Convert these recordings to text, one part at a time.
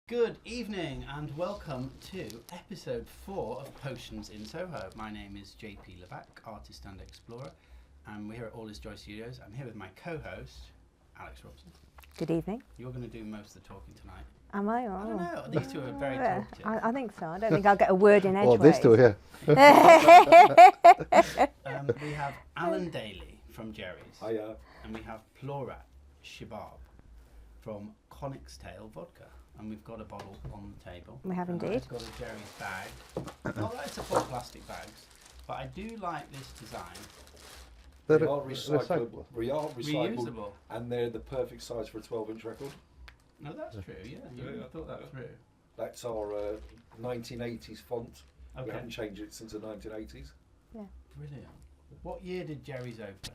Good evening and welcome to episode 4 of Potions in Soho. My name is JP artist and explorer, and we're here at All Is Joy Studios. I'm here with my co-host, Alex Robson. Good evening. You're going to do most of the talking tonight. Am I? I don't know, these two are very talkative. I think so. I don't think I'll get a word in edgeways. Well, these two here. We have Alan Daly from Gerry's. Hiya. And we have Pleurat Shabani from Konik's Tail Vodka. And we've got a bottle on the table. We have indeed. I've got a Gerry's bag. Not that it's a full plastic bags, but I do like this design. They're They are recyclable. Reusable. And they're the perfect size for a 12-inch record. No, that's true, yeah. You thought that through. That's our 1980s font. We Okay. haven't changed it since the 1980s. Yeah. Brilliant. What year did Gerry's open?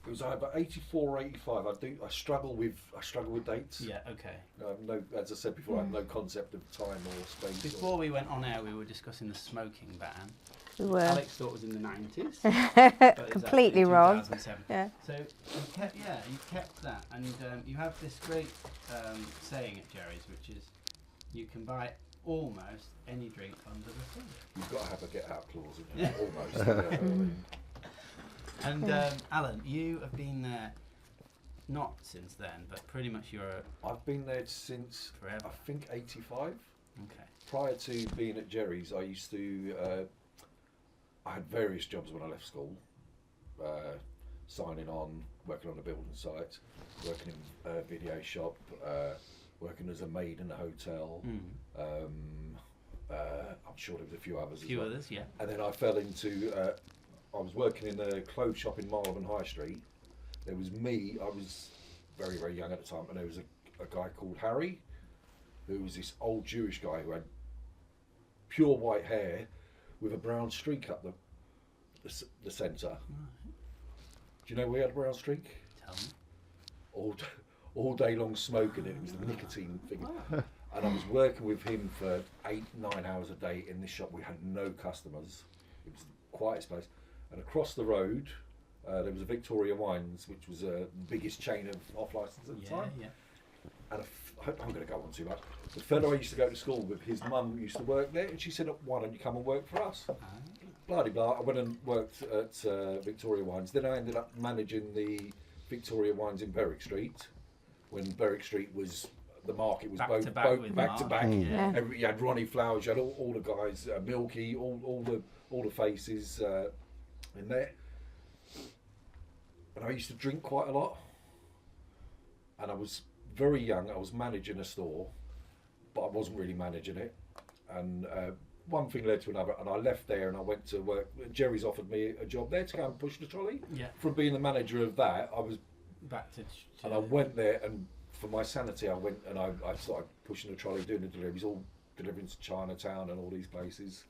It was either 84 or 85. I struggle with dates. Yeah, okay. No, as I said before, I have no concept of time or space. Before we went on air, we were discussing the smoking ban. We were. Alex thought it was in the 90s. but it's Completely actually wrong. 2007. Yeah. So you kept that, and you have this great saying at Gerry's, which is, you can buy almost any drink under the sun. You've got to have a get-out clause, Yeah. almost. And Alan, you have been there not since then, but pretty much I've been there since, forever. I think, 85. Okay. Prior to being at Gerry's, I used to, I had various jobs when I left school, signing on, working on a building site, working in a video shop, working as a maid in a hotel. I'm sure there was a few others as well. Others, yeah. And then I fell into, I was working in a clothes shop in Marylebone High Street. There was me, I was very, very young at the time, and there was a guy called Harry, who was this old Jewish guy who had pure white hair with a brown streak up the centre. Right. Do you know we had a brown streak? Tell me. All day long smoking it. It was the nicotine thing. And I was working with him for 8-9 hours a day in this shop. We had no customers. It was the quietest place. And across the road, there was a Victoria Wines, which was the biggest chain of off-licence at the time. Yeah. And I'm going to go on too much. The fellow I used to go to school with, his mum used to work there, and she said, "Why don't you come and work for us?" Blah de blah. I went and worked at Victoria Wines. Then I ended up managing the Victoria Wines in Berwick Street, when Berwick Street was, the market was Back to back. Yeah. You had Ronnie Flowers, you had all the guys, Milky, all the faces in there. And I used to drink quite a lot. And I was very young. I was managing a store, but I wasn't really managing it. And one thing led to another, and I left there and I went to work. Gerry's offered me a job there to go and push the trolley. Yeah. From being the manager of that, I was, Back to and I went there, and for my sanity, I went and I started pushing the trolley, doing the deliveries, all delivering to Chinatown and all these places.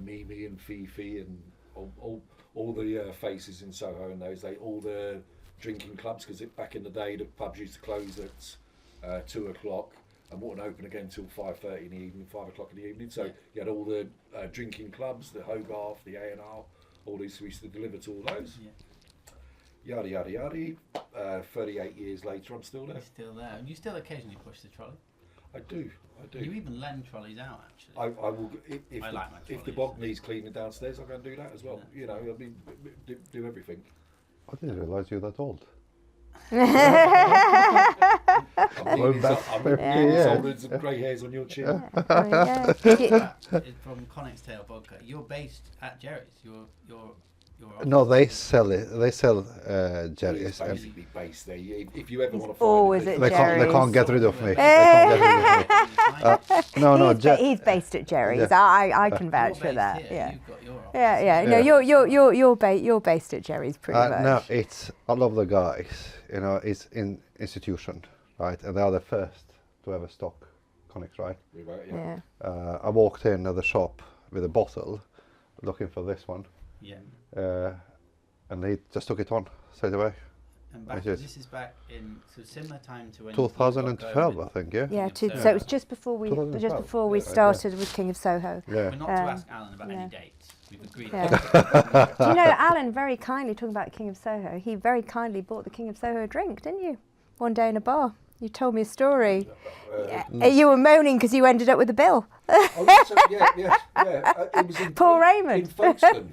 Mimi and Fifi and all the faces in Soho in those days, all the drinking clubs, because back in the day the pubs used to close at 2 o'clock and wouldn't open again till 5:30 in the evening, 5 o'clock in the evening. So you had all the drinking clubs, the Hogarth, the A&R, all these. We used to deliver to all those. Yeah. Yada yada yada. 38 years later, I'm still there. You're still there. And you still occasionally push the trolley. I do. You even lend trolleys out, actually. I will. If I like my if the trolleys. bog needs cleaning downstairs, I'll go and do that as well. Yeah. You know, I mean, do everything. I didn't realise you're that old. I'm nearly that's I'm 50 nearly years. as old as the grey hairs on your chin. It's from Konik's Tail Vodka. You're based at Gerry's. You're No, they sell it. They sell Gerry's. It's basically based there. If you ever want to find always it, at They Gerry's. can't get rid of me. They can't get rid of me. No, he's based at Gerry's. Yeah. I can vouch for that. Here. Yeah. You've got your office. Yeah. No, you're based at Gerry's pretty much. No, it's all of the guys. You know, it's in institution, right? And they are the first to ever stock Konik, right? Yeah. I walked in at the shop with a bottle, looking for this one. Yeah. And they just took it on straight away. And back, Which is this is back in similar time to when 2012, I think, yeah? Yeah, King of so Soho. it was just before we 2012. Yeah, started with King of Soho. Yeah. We're not to ask Alan about any dates. We've agreed. Yeah. Do you know, Alan very kindly, talking about King of Soho, he very kindly bought the King of Soho a drink, didn't you? One day in a bar. You told me a story. Uh, You were moaning because you ended up with a bill. Oh, so, yeah. It was in Paul Raymond. in Folkestone.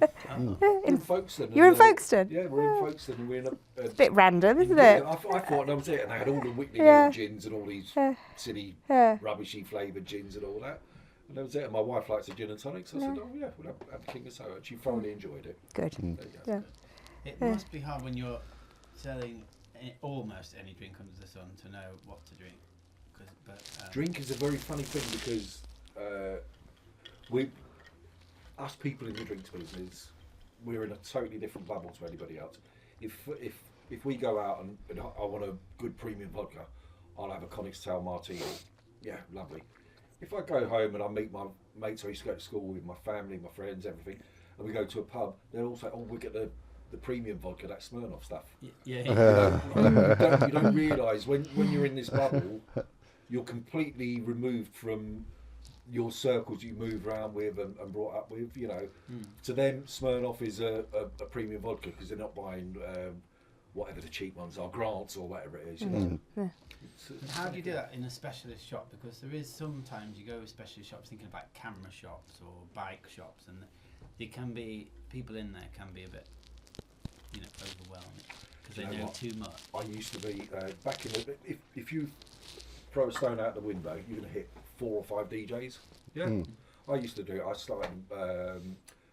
We're in Folkestone. You're in and, Folkestone? Yeah, we're in Folkestone, and we're in a. It's a bit random, isn't Yeah, it? I thought that was it, and they had all the Whitney Yeah. Hill gins and all these silly, Yeah. rubbishy flavoured gins and all that. And that was it. And my wife likes a gin and tonic, so I said, "Oh yeah, we'll have the King of Soho." And she thoroughly enjoyed it. Good. There you go. Yeah. It must be hard when you're selling almost any drink under the sun to know what to drink. Drink is a very funny thing because us people in the drinks business, we're in a totally different bubble to anybody else. If we go out and I want a good premium vodka, I'll have a Konik's Tail Martini. Yeah, lovely. If I go home and I meet my mates I used to go to school with, my family, my friends, everything, and we go to a pub, they'll all say, "Oh, we get the premium vodka, that Smirnoff stuff." Yeah. You don't realise when you're in this bubble, you're completely removed from your circles you move around with and brought up with. To them, Smirnoff is a premium vodka because they're not buying whatever the cheap ones are, Grants or whatever it is. How do you do that in a specialist shop? Because there is sometimes you go to specialist shops thinking about camera shops or bike shops, and there can be people in there can be a bit, overwhelmed because they know too much. I used to be back in the if you throw a stone out the window, you're going to hit 4 or 5 DJs. Yeah, I used to do it. I started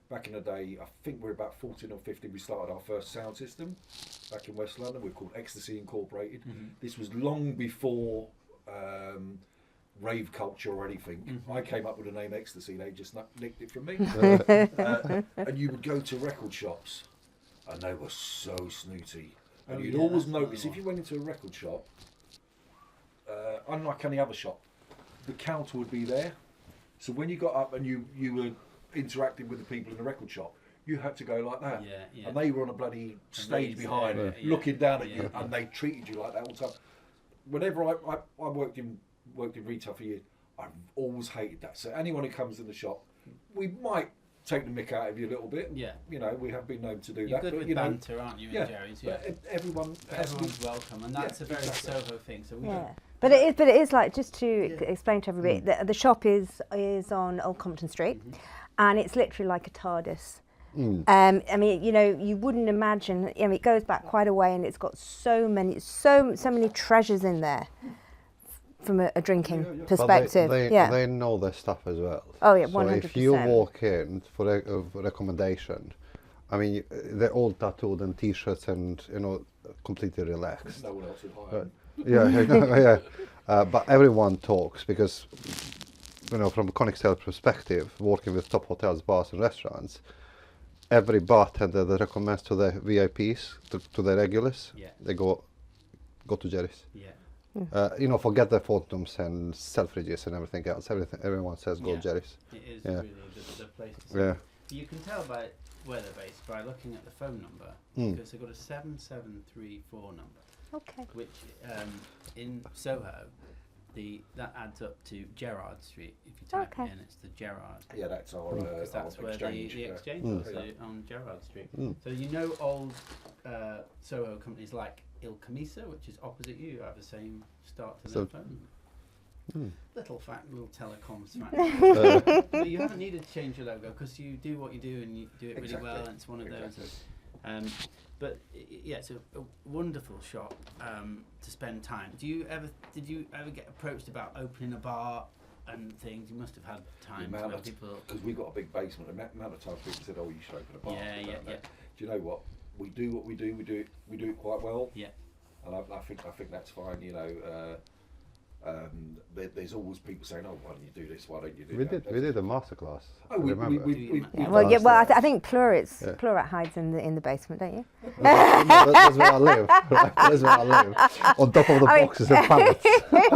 back in the day. I think we're about 14 or 15. We started our first sound system back in West London. We're called Ecstasy Incorporated. This was long before rave culture or anything. I came up with the name Ecstasy. They just nicked it from me. And you would go to record shops, and they were so snooty. And you'd always notice if you went into a record shop. Unlike any other shop, the counter would be there. So when you got up and you were interacting with the people in the record shop, you had to go like that. Yeah. And they were on a bloody stage behind, looking down at you, and they treated you like that all the time. Whenever I worked in retail for years, I've always hated that. So anyone who comes in the shop, we might take the mick out of you a little bit. Yeah. We have been known to do You're that. good with banter, aren't you, in Gerry's? Yeah. But everyone's welcome, and that's a very Soho thing. So we don't. But it is like, just to explain to everybody, the shop is on Old Compton Street, and it's literally like a TARDIS. I mean, you wouldn't imagine. It goes back quite a way, and it's got so many treasures in there from a drinking perspective. They know their stuff as well. Oh yeah, 100%. So if you walk in for a recommendation, I mean, they're all tattooed and T-shirts and completely relaxed. No one else would hire. But everyone talks because, from a Konik sales perspective, working with top hotels, bars and restaurants, every bartender that recommends to their VIPs, to their regulars, they go to Gerry's. Forget the photos and Selfridges and everything else. Everyone says go to Gerry's. It is really the place to see. Yeah. You can tell by where they're based by looking at the phone number, because they've got a 7734 number. Okay. Which in Soho, that adds up to Gerrard Street. If you type it in, it's the Gerrard. Yeah, that's our Because that's where exchange. the exchange is on Gerrard Street. So old Soho companies like Il Camisa, which is opposite you, have the same start to their phone number. Little telecoms fact. But you haven't needed to change your logo because you do what you do and you do it really well, and it's one of those. But it's a wonderful shop to spend time. Did you ever get approached about opening a bar and things? You must have had time where people. Because we've got a big basement. The amount of times people said, "Oh, you should open a bar." Yeah. Do you know what? We do what we do. We do it quite well. Yeah. And I think that's fine. There's always people saying, "Oh, why don't you do this? Why don't you do that?" We did a masterclass. Oh, I think Pleurat hides in the basement, don't you? That's where I live. Right? That's where I live. On top of the boxes and pallets. We've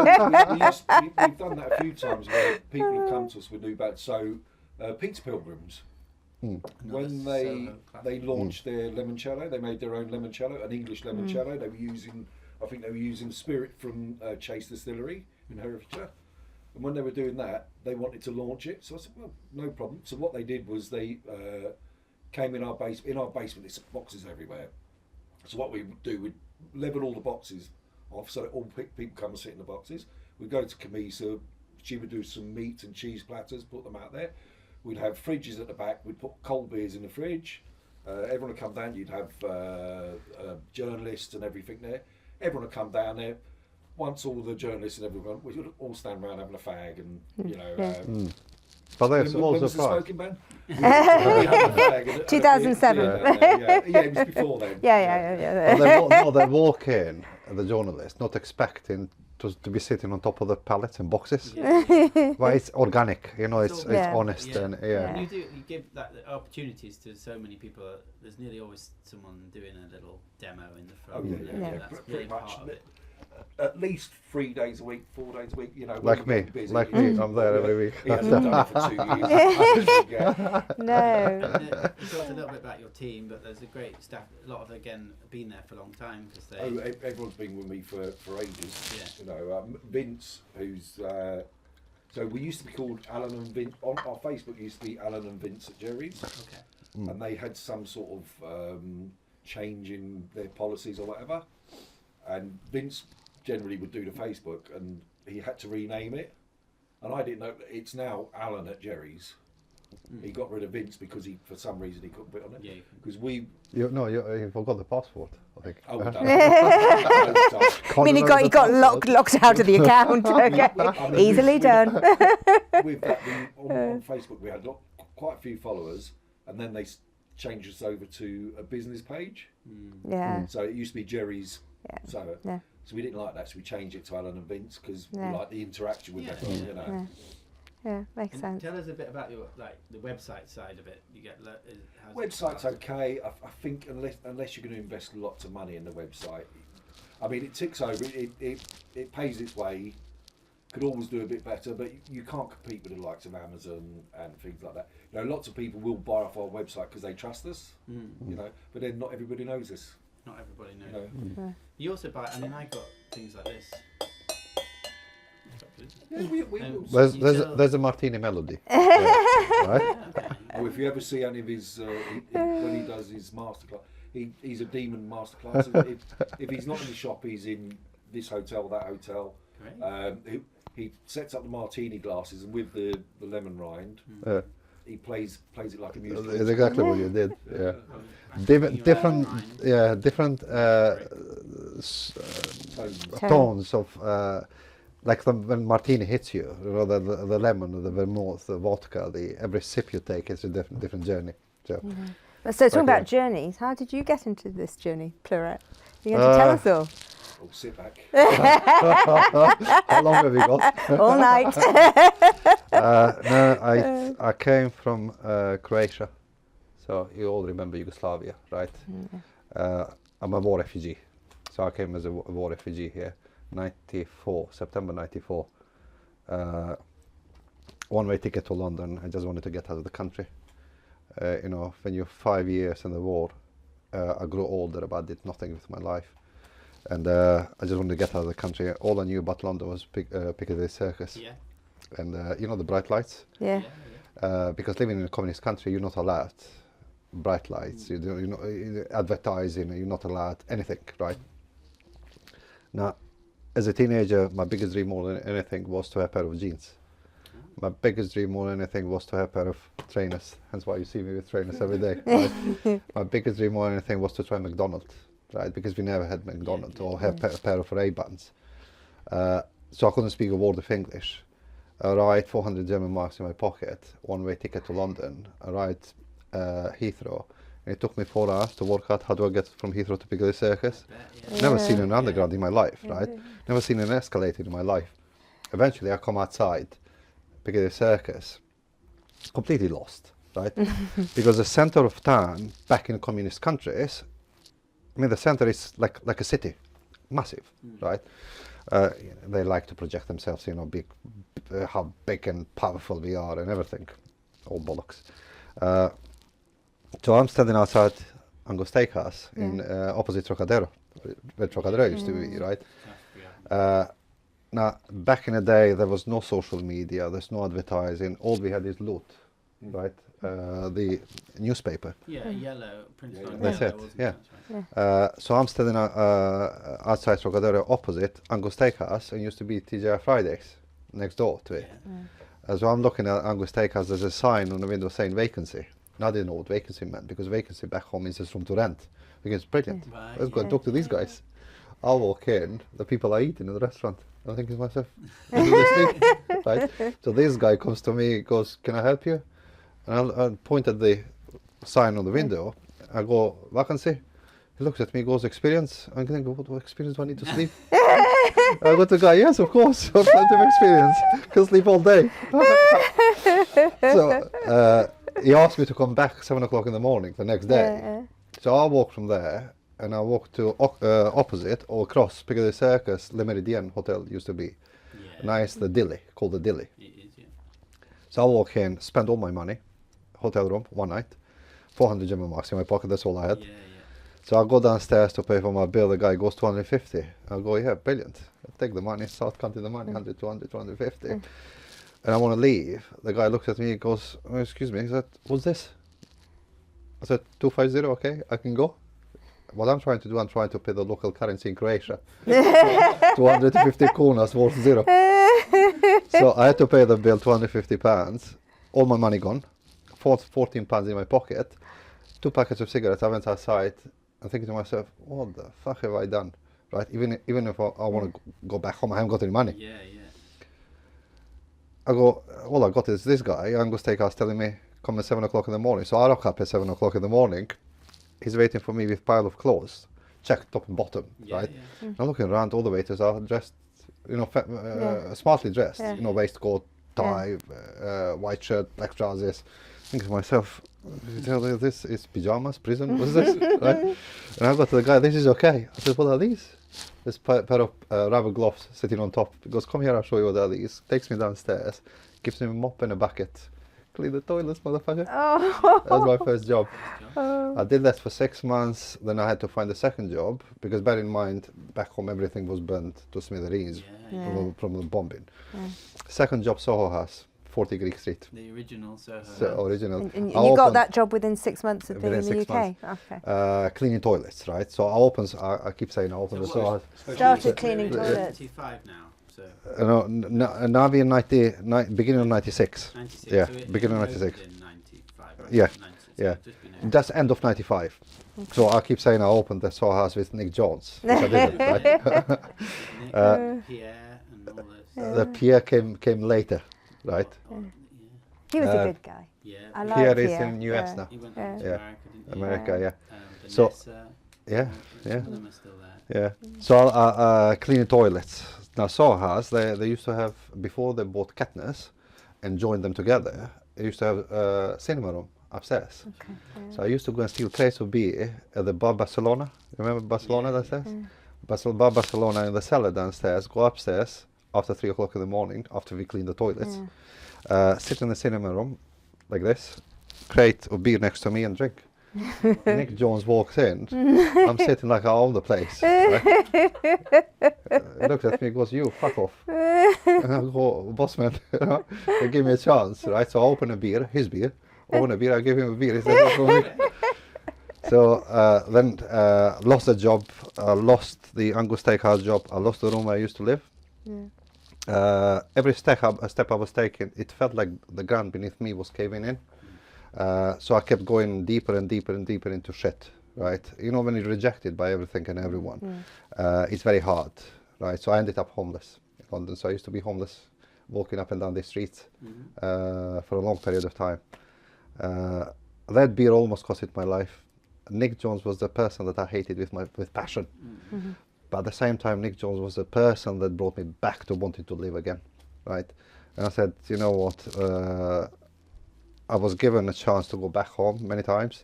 done that a few times where people have come to us with new bands. So, Pizza Pilgrims, when they launched their limoncello, they made their own limoncello, an English limoncello. I think they were using spirit from Chase Distillery in Herefordshire. And when they were doing that, they wanted to launch it. So I said, well, no problem. So what they did was they came in our basement. In our basement, there's boxes everywhere. So what we would do, we'd level all the boxes off, so that all people come and sit in the boxes. We'd go to Camisa, she would do some meat and cheese platters, put them out there. We'd have fridges at the back, we'd put cold beers in the fridge. Everyone would come down, you'd have journalists and everything there. Everyone would come down there. Once all the journalists and everyone, we would all stand around having a fag and, you know... But there's when also was the part. smoking ban? We had a fag and 2007. Yeah, it was before then. Yeah. They walk in, the journalists, not expecting to be sitting on top of the pallets and boxes. But it's organic, you know, it's honest and And you give that the opportunities to so many people. There's nearly always someone doing a little demo in the front. That's pretty much. part of it. At least 3 days a week, 4 days a week, you know. Like me, I'm there every week. He hasn't done it for 2 years. No. You talked a little bit about your team, but there's a great staff. A lot of again been there for a long time because they. Everyone's been with me for ages. Yeah. You know, Vince, who's so we used to be called Alan and Vince on our Facebook. Used to be Alan and Vince at Gerry's. Okay. And they had some sort of change in their policies or whatever. And Vince generally would do the Facebook, and he had to rename it. And I didn't know it's now Alan at Gerry's. He got rid of Vince because for some reason he couldn't put it on it. Yeah. Because we. You forgot the passport, I think. Oh, we've done I mean, he got locked out of the account. Okay. Easily done. With that, on Facebook, we had quite a few followers, and then they changed us over to a business page. Yeah. So it used to be Gerry's. So we didn't like that, so we changed it to Alan and Vince because we like the interaction with them. You know. Yeah, makes sense. Tell us a bit about your the website side of it. You get website's okay. I think unless you're going to invest lots of money in the website, I mean it ticks over. It pays its way. Could always do a bit better, but you can't compete with the likes of Amazon and things like that. You know, lots of people will buy off our website because they trust us. You know, but then not everybody knows us. Not everybody knows. You also buy. I mean, I got things like this. There's a martini melody. Right? Okay. Or if you ever see any of his when he does his masterclass, he's a demon masterclass. if he's not in the shop, he's in this hotel, that hotel. He sets up the martini glasses, and with the lemon rind, he plays it like a musical. It's exactly what you did. Yeah. Different tones of like when martini hits you, you know, the lemon, the vermouth, the vodka, every sip you take is a different journey. So, so talking about journeys, how did you get into this journey, Pleurat? You're going to tell us all. Oh, sit back. How long have we got? All night. No, I came from Croatia, so you all remember Yugoslavia, right? I'm a war refugee, so I came as a war refugee here. September 94. One-way ticket to London. I just wanted to get out of the country. You know, when you're 5 years in the war, I grew older, but I did nothing with my life. And I just wanted to get out of the country. All I knew about London was Piccadilly Circus. Yeah. And you know the bright lights? Yeah. Because living in a communist country, you're not allowed bright lights. You know, advertising, you're not allowed anything, right? Now, as a teenager, my biggest dream more than anything was to have a pair of jeans. My biggest dream more than anything was to have a pair of trainers. Hence why you see me with trainers every day. Right? My biggest dream more than anything was to try McDonald's, right? Because we never had McDonald's or have a pair of Ray-Bans. So I couldn't speak a word of English. I write 400 German marks in my pocket, one-way ticket to London. I write Heathrow. And it took me 4 hours to work out how do I get from Heathrow to Piccadilly Circus. Never seen an underground in my life, right? Never seen an escalator in my life. Eventually I come outside Piccadilly Circus, completely lost, right? Because the center of town, back in communist countries, I mean the center is like a city, massive, right? They like to project themselves, you know, how big and powerful we are and everything, all bollocks. So I'm standing outside Ango Steakhouse in opposite Trocadero, where Trocadero used to be, right? Now, back in the day, there was no social media, there's no advertising, all we had is loot, right? the newspaper. Yeah, yellow, printed on That's yellow, it, wasn't yeah. it? That's right. So I'm standing outside Trocadero opposite Angus Steakhouse, and used to be TGI Fridays next door to it. Yeah. So I'm looking at Angus Steakhouse, there's a sign on the window saying vacancy. And I didn't know what vacancy meant, because vacancy back home means it's room to rent. Because it's brilliant. Right, Let's go and yeah. talk to these guys. I'll walk in, the people are eating in the restaurant. I'm thinking to myself, do this thing? Right? So this guy comes to me, goes, can I help you? And I point at the sign on the window. I go, vacancy. He looks at me, goes, experience. I'm going to go, what experience do I need to sleep? I go to the guy, yes, of course, I've plenty of experience. Can sleep all day. So he asked me to come back 7 o'clock in the morning the next day. So I walk from there, and I walk to opposite or across Piccadilly Circus, Le Méridien Hotel used to be. Yeah. Now it's the Dilly, called the Dilly. It is, yeah. So I walk in, spend all my money, hotel room, one night, 400 German marks in my pocket, that's all I had. Yeah, yeah. So I go downstairs to pay for my bill, the guy goes 250. I go, yeah, brilliant. I take the money, start counting the money, 100, 200, 250. And I want to leave. The guy looks at me, he goes, oh, excuse me, he said, what's this? I said, 250, okay, I can go. What I'm trying to do, I'm trying to pay the local currency in Croatia. 250 kunas worth zero. So I had to pay the bill, 250 pounds, all my money gone, 14 pounds in my pocket, 2 packets of cigarettes. I went outside. I'm thinking to myself, what the fuck have I done? Right? Even if I want to go back home, I haven't got any money. Yeah, yeah. I go, all I got is this guy, Angus Steakhouse, telling me, come at 7 o'clock in the morning. So I rock up at 7 o'clock in the morning. He's waiting for me with a pile of clothes, checked top and bottom, Yeah, right? yeah. I'm looking around, all the waiters are dressed, smartly dressed, Yeah. waistcoat, tie, white shirt, black trousers. Thinking to myself, this is pajamas, prison, what is this? Right? And I go to the guy, this is okay. I said, what are these? This pair of rubber gloves sitting on top. He goes, come here, I'll show you what are these. Takes me downstairs, gives me a mop and a bucket. Clean the toilets, motherfucker. Oh. That was my first job. Oh. I did that for 6 months, then I had to find a second job, because bear in mind, back home everything was burnt to smithereens Yeah, Yeah. from the bombing. Yeah. Second job, Soho House, 40 Greek Street. The original Soho. So original. And I you got opened, that job within 6 months of being in within the 6 UK? months. Okay. Cleaning toilets, right? So I keep saying I opened the So Soho what House. Started cleaning We're in toilets. 95 now, so Now I'll be in beginning of 96. 96. Yeah, so it beginning of opened 96. in 95. Right? Yeah, 96, yeah. Just been over. That's end of 95. So I keep saying I opened the Soho House with Nick Jones, which I didn't, right? Nick, Pierre and all those. The Pierre came later, right? Yeah. He was a good guy. Yeah. I like Pierre is Pierre. in US now. He went Yeah. to Yeah. America, didn't he? America, yeah. So- Vanessa, Yeah, some yeah. of them are still there. Yeah. So cleaning toilets. Now Soho House, they used to have, before they bought Katniss and joined them together, they used to have a cinema room upstairs. Okay. So I used to go and steal crates of beer at the bar Barcelona. Remember Barcelona Yeah. downstairs? Bar Barcelona in the cellar downstairs. Go upstairs after 3 o'clock in the morning, after we clean the toilets. Sit in the cinema room like this, crate of beer next to me and drink. Nick Jones walks in. I'm sitting like I own the place. Right? He looks at me and goes, you, fuck off. And I go, boss man, they give me a chance, right? So I open a beer, his beer. Open a beer, I give him a beer. He said, "What's wrong with me?" So then lost the job, lost the Angus Steakhouse job, I lost the room where I used to live. Every step I was taking, it felt like the ground beneath me was caving in. So I kept going deeper and deeper and deeper into shit, right? You know, when you're rejected by everything and everyone, it's very hard, right? So I ended up homeless in London. So I used to be homeless, walking up and down the streets for a long period of time. That beer almost cost it my life. Nick Jones was the person that I hated with passion. But at the same time, Nick Jones was the person that brought me back to wanting to live again, right? And I said, you know what? I was given a chance to go back home many times,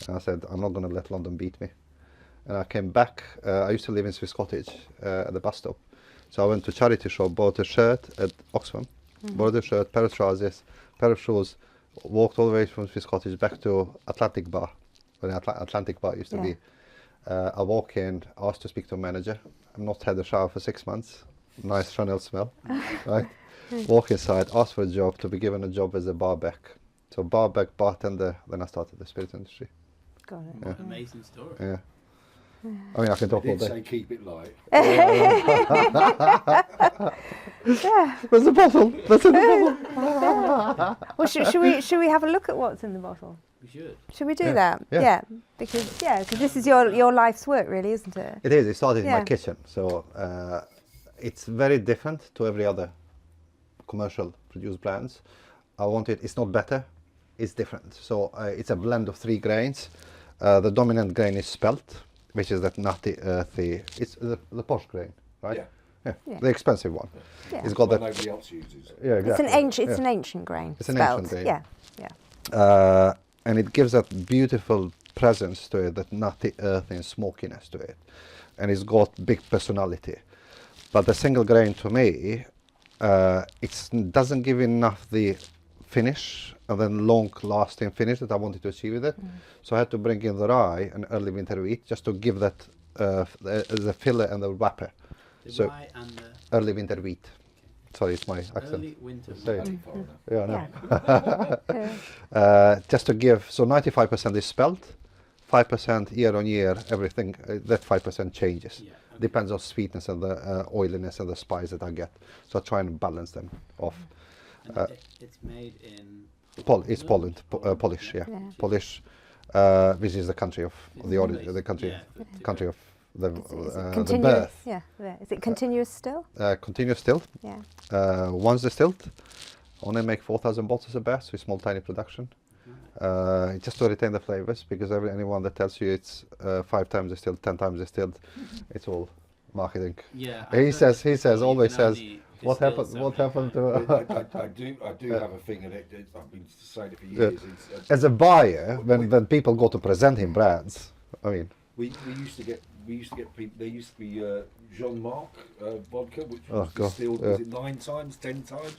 and I said, I'm not going to let London beat me. And I came back. I used to live in Swiss Cottage at the bus stop. So I went to charity shop, bought a shirt at Oxfam, bought a shirt, pair of trousers, pair of shoes, walked all the way from Swiss Cottage back to Atlantic Bar, where the Atlantic Bar used to be. I walk in, asked to speak to a manager. I've not had a shower for 6 months. Nice Chanel smell, right? Walk inside, ask for a job, to be given a job as a bar back. So bar back, bartender, then I started the spirit industry. Got it. What an amazing story. Yeah. I mean, I can talk I all did day. say keep it light. Where's the bottle? That's in the bottle. Well, should we have a look at what's in the bottle? We should. Should we do Yeah. that? Yeah. Because this is your life's work, really, isn't it? It is. It started in my Yeah. kitchen, so it's very different to every other commercial produced brands. I want it. It's not better. It's different. So it's a blend of 3 grains. The dominant grain is spelt, which is that nutty, earthy. It's the posh grain, right? Yeah. Yeah. The expensive one. Yeah. It's got What that. nobody else uses. Yeah, exactly. It's an ancient grain. It's an spelt. ancient grain. Yeah. And it gives that beautiful presence to it, that nutty, earthy, and smokiness to it, and it's got big personality. But the single grain, to me, it doesn't give enough the finish and then long-lasting finish that I wanted to achieve with it. So I had to bring in the rye and early winter wheat just to give that the filler and the wrapper. The So- rye and the Early winter wheat. Sorry, it's my accent. early winter. Say it. Bloody foreigner. Yeah, I know. Just to give, so 95% is spelt, 5% year on year, everything, that 5% changes. Yeah. Okay. Depends on sweetness and the oiliness and the spice that I get. So I try and balance them off. And it's made in. It's Poland, Polish, yeah. Yeah. Polish, which is the country of the origin, the country, country of the the Continuous. birth. Yeah. Is it continuous still? Continuous still, Yeah. once distilled, only make 4,000 bottles a batch, so it's small, tiny production. Just to retain the flavors, because anyone that tells you it's 5 times distilled, 10 times distilled, it's all marketing. Yeah. He says, you always can says, only what distill happened? so What many happened times. to? I do have a thing, and I've been saying it for Yeah. years. As a buyer, when people go to present him brands, I mean, We used to get people. There used to be Jean-Marc vodka, which Oh, was God, distilled yeah. was it 9 times, 10 times,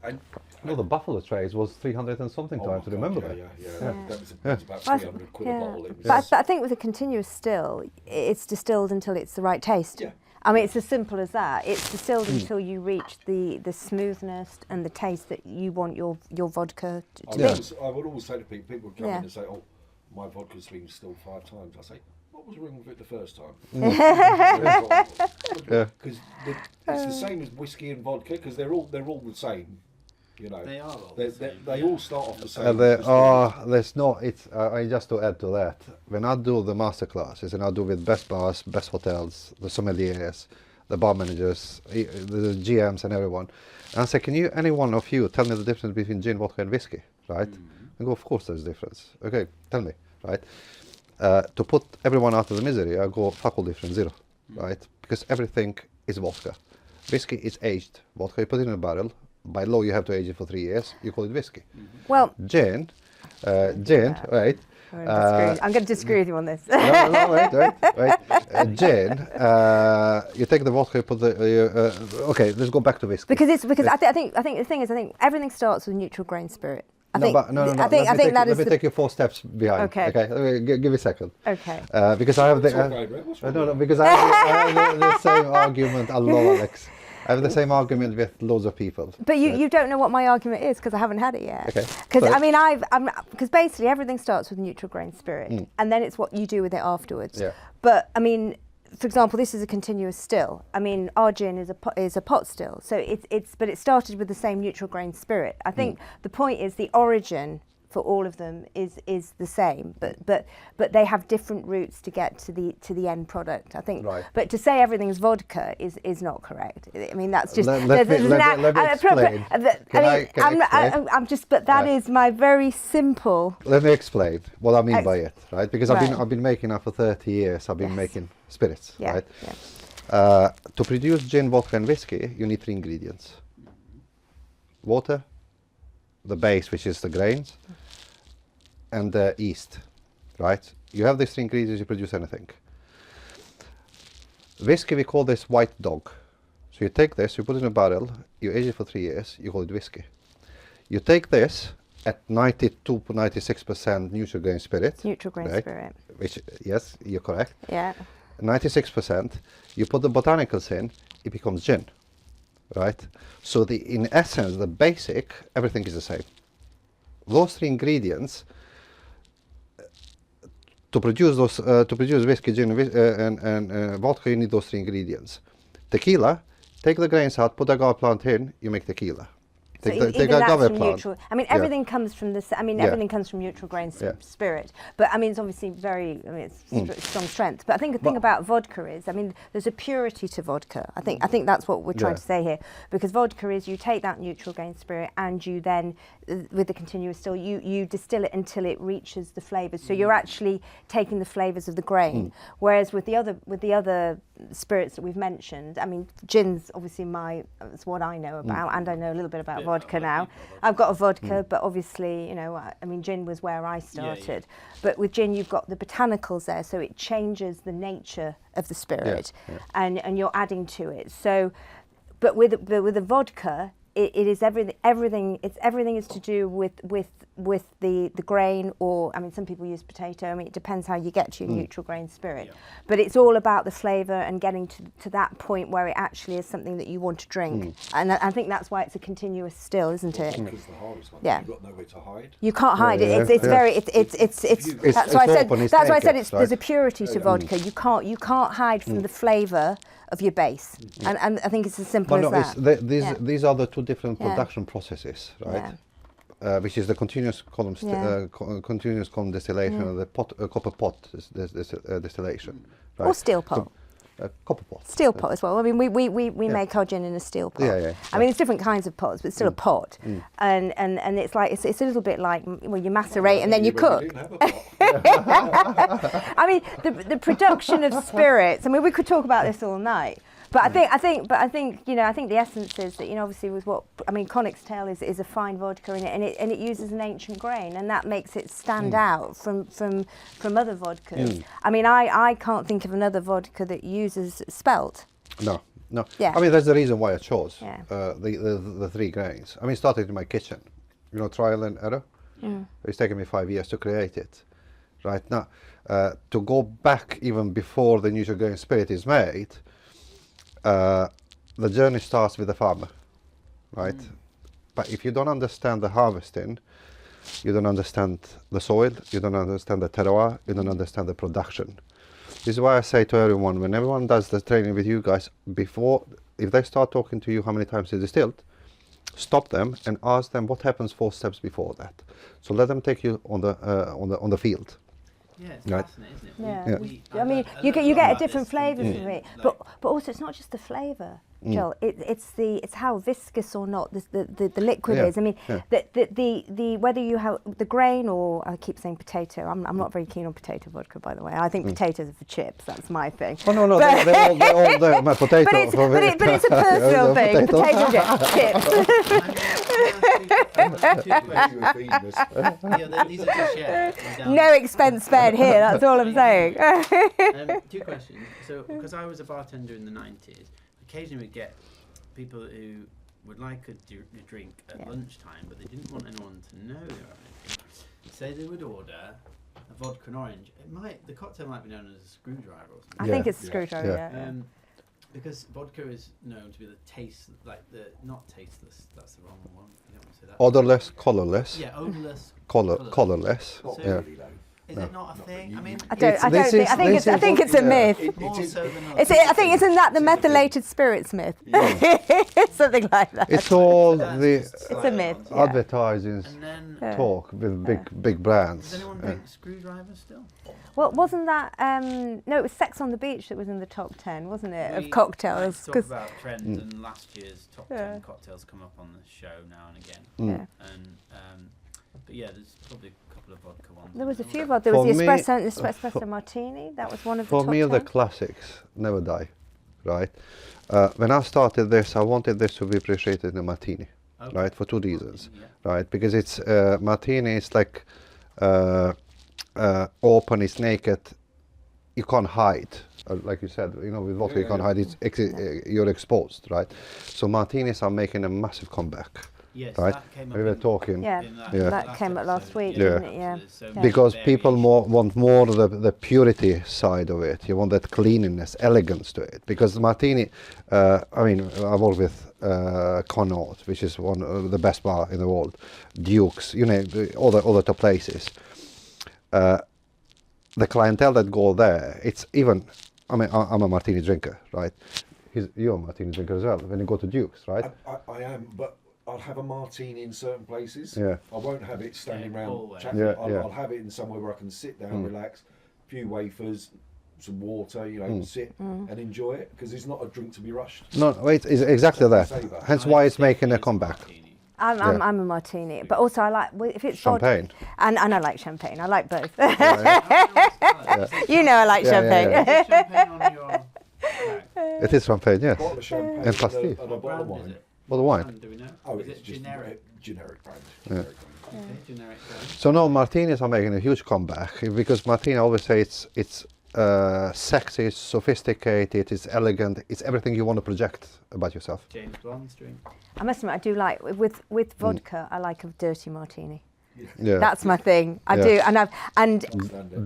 and no, the Buffalo Trace was 300 and something oh times. my To remember God, that. yeah. That was about Well, 300 quid yeah. a bottle. It was, But I think with a continuous still, it's distilled until it's the right taste. Yeah. I mean, it's as simple as that. It's distilled until you reach the smoothness and the taste that you want your vodka to Yeah. be. I would always say to people would come Yeah. in and say, "Oh, my vodka's been distilled 5 times." I say, "What was wrong with it the first time?" Yeah. Because it's the same as whiskey and vodka, because they're all the same. You know, They are all They- the same, they yeah. all start off the same. And there's no. It's just to add to that. When I do the master classes, and I do with best bars, best hotels, the sommeliers, the bar managers, the GMs, and everyone, and I say, can you, any one of you, tell me the difference between gin, vodka, and whiskey, right? I go, of course, there's a difference. Okay, tell me, right? To put everyone out of the misery, I go, fuck all difference, zero, right? Because everything is vodka. Whiskey is aged vodka. You put it in a barrel. By law, you have to age it for 3 years. You call it whiskey. Well, Gin, right? I'm going to disagree with you on this. No, wait. Gin, you take the vodka, you put the. Okay, let's go back to whiskey. because I think the thing is, I think everything starts with neutral grain spirit. I think Let me take you 4 steps behind. Okay. Give me a second. Okay. Because I have the. Talk over it, what's wrong with it? Because I have the same argument. I love Alex. I have the same argument with loads of people. But you don't know what my argument is because I haven't had it yet. Okay. Because Sorry. I mean because basically everything starts with neutral grain spirit, and then it's what you do with it afterwards. Yeah. But I mean, for example, this is a continuous still. I mean, our gin is a pot still, so but it started with the same neutral grain spirit. I think the point is the origin for all of them is the same, but they have different routes to get to the end product. I think. Right. But to say everything's vodka is not correct. I mean, that's just. Let me explain. Can I explain? I'm just, but that Yeah. is my very simple. Let me explain what I mean by it, right? Because Right. I've been making now for 30 years. I've been Yes. making spirits, Yeah. right? Yeah. To produce gin, vodka, and whiskey, you need 3 ingredients: water, the base, which is the grains, and the yeast, right? You have these 3 ingredients, you produce anything. Whiskey, we call this white dog. So you take this, you put it in a barrel, you age it for 3 years, you call it whiskey. You take this at 92 to 96% neutral grain spirit. Neutral grain right? spirit. Which, yes, you're correct. Yeah. 96%, you put the botanicals in, it becomes gin, right? So in essence, the basic, everything is the same. those 3 ingredients, to produce whiskey, gin, and vodka, you need those 3 ingredients. Tequila, take the grains out, put the agave plant in, you make tequila. So Take even that's agave from plant. neutral. I mean, everything comes from this. I mean, everything comes from neutral grain spirit. But I mean, it's obviously very. I mean, it's strong strength. But I think the thing about vodka is, I mean, there's a purity to vodka. I think that's what we're trying to say here, because vodka is you take that neutral grain spirit and you then, with the continuous still, you distill it until it reaches the flavors. So you're actually taking the flavors of the grain. Whereas with the other spirits that we've mentioned, I mean, gin's obviously it's what I know about, and I know a little bit about vodka now. I've got a vodka, but obviously, you know, I mean, gin was where I started. But with gin, you've got the botanicals there, so it changes the nature of the spirit, and you're adding to it. So, but with a vodka, it is everything. It's everything is to do with the grain, or I mean, some people use potato. I mean, it depends how you get to your neutral grain spirit. But it's all about the flavour and getting to that point where it actually is something that you want to drink. And I think that's why it's a continuous still, isn't it? Vodka's the hardest one. Yeah. You've got nowhere to hide. You can't hide it. It's very. It's. That's why I said. That's why I said there's a purity to vodka. You can't hide from the flavour of your base, and I think it's as simple as that. These are the 2 different production processes, right? Which is the continuous column distillation, and the copper pot distillation, right? Or steel pot. Copper pot. Steel pot as well. I mean, we make our gin in a steel pot. I mean, it's different kinds of pots, but it's still a pot. And it's like it's a little bit like, well, you macerate and then you cook. I mean, the production of spirits. I mean, we could talk about this all night. But I think you know, I think the essence is that, you know, obviously with what I mean, Konik's Tale is a fine vodka in it, and it uses an ancient grain, and that makes it stand out from other vodkas. I mean, I can't think of another vodka that uses spelt. No. Yeah. I mean, that's the reason why I chose Yeah. the 3 grains. I mean, it started in my kitchen, you know, trial and error. It's taken me 5 years to create it. Right now, to go back even before the neutral grain spirit is made. The journey starts with the farmer, right? But if you don't understand the harvesting, you don't understand the soil, you don't understand the terroir, you don't understand the production. This is why I say to everyone, when everyone does the training with you guys, if they start talking to you how many times it's distilled, stop them and ask them what happens 4 steps before that. So let them take you on the field. Yeah, it's fascinating, isn't it? I mean, you get a different flavour from it, but also it's not just the flavour, Joel. It's how viscous or not the liquid is. I mean, the whether you have the grain, or I keep saying potato. I'm not very keen on potato vodka, by the way. I think potatoes are for chips. That's my thing. Oh no, they're all my potato. But it's a personal thing. Potato chips. These are just, no expense spared here. That's all I'm saying. 2 questions. So, because I was a bartender in the 90s, occasionally we'd get people who would like a drink at lunchtime, but they didn't want anyone to know they were having a drink. So they would order a vodka and orange. The cocktail might be known as a screwdriver or something. I think it's a screwdriver. Because vodka is known to be not tasteless. That's the wrong one. I don't want to say that. Odorless, colourless. Yeah, odorless. Colourless. Is it not a thing? I mean, I think it's a myth. More so than I think isn't that the methylated spirits myth? Something like that. It's all It's a myth. Advertising talk with big brands. Does anyone drink screwdrivers still? Well, wasn't that no? It was Sex on the Beach that was in the top 10, wasn't it, of cocktails? Talk about trends, and last year's top 10 cocktails come up on the show now and again. But yeah, there's probably a couple of vodka ones. There was a few vodka. There was the espresso martini. That was one of the top 10. For me, the classics never die, right? When I started this, I wanted this to be appreciated in a martini, right? For 2 reasons, right? Because it's martini is like open, it's naked, you can't hide. Like you said, you know, with vodka you can't hide. You're exposed, right? So martinis are making a massive comeback. Yes, right? that came We up were in- talking. Yeah, in Yeah. that came up last episode, week, Yeah. didn't it? Yeah. There's so Yeah. many Because people variations. want more the purity side of it. You want that cleanliness, elegance to it. Because martini, I mean, I work with Konik, which is one of the best bar in the world. Duke's, you know, all the top places. The clientele that go there, it's even. I mean, I'm a martini drinker, right? You're a martini drinker as well. When you go to Duke's, right? I am, but I'll have a martini in certain places. Yeah. I won't have it standing Yeah, around always. chatting. Yeah, I'll, yeah. I'll have it in somewhere where I can sit down, relax, a few wafers, some water, you know, sit and enjoy it, because it's not a drink to be rushed. No, wait, it's exactly that. Savour. Hence why it's making a It's comeback. martini. I'm a martini, but also I like if it's Champagne. vodka, and I like champagne. I like both. Yeah. You know I like Yeah, champagne. yeah, Champagne on your bag. It is champagne, yes. Bottle of champagne And pastis. and a What bottle of brand is wine. it? Well, the wine. Brand, do we know? Oh, Is it's it just generic? Generic brand. Yeah. Generic brand. Okay, generic brand. So no, martinis are making a huge comeback because martini, I always say it's sexy, it's sophisticated, it's elegant, it's everything you want to project about yourself. James Bond's drink. I must admit, I do like with vodka. I like a dirty martini. Yeah. That's my thing. I Yeah. do, and Standard.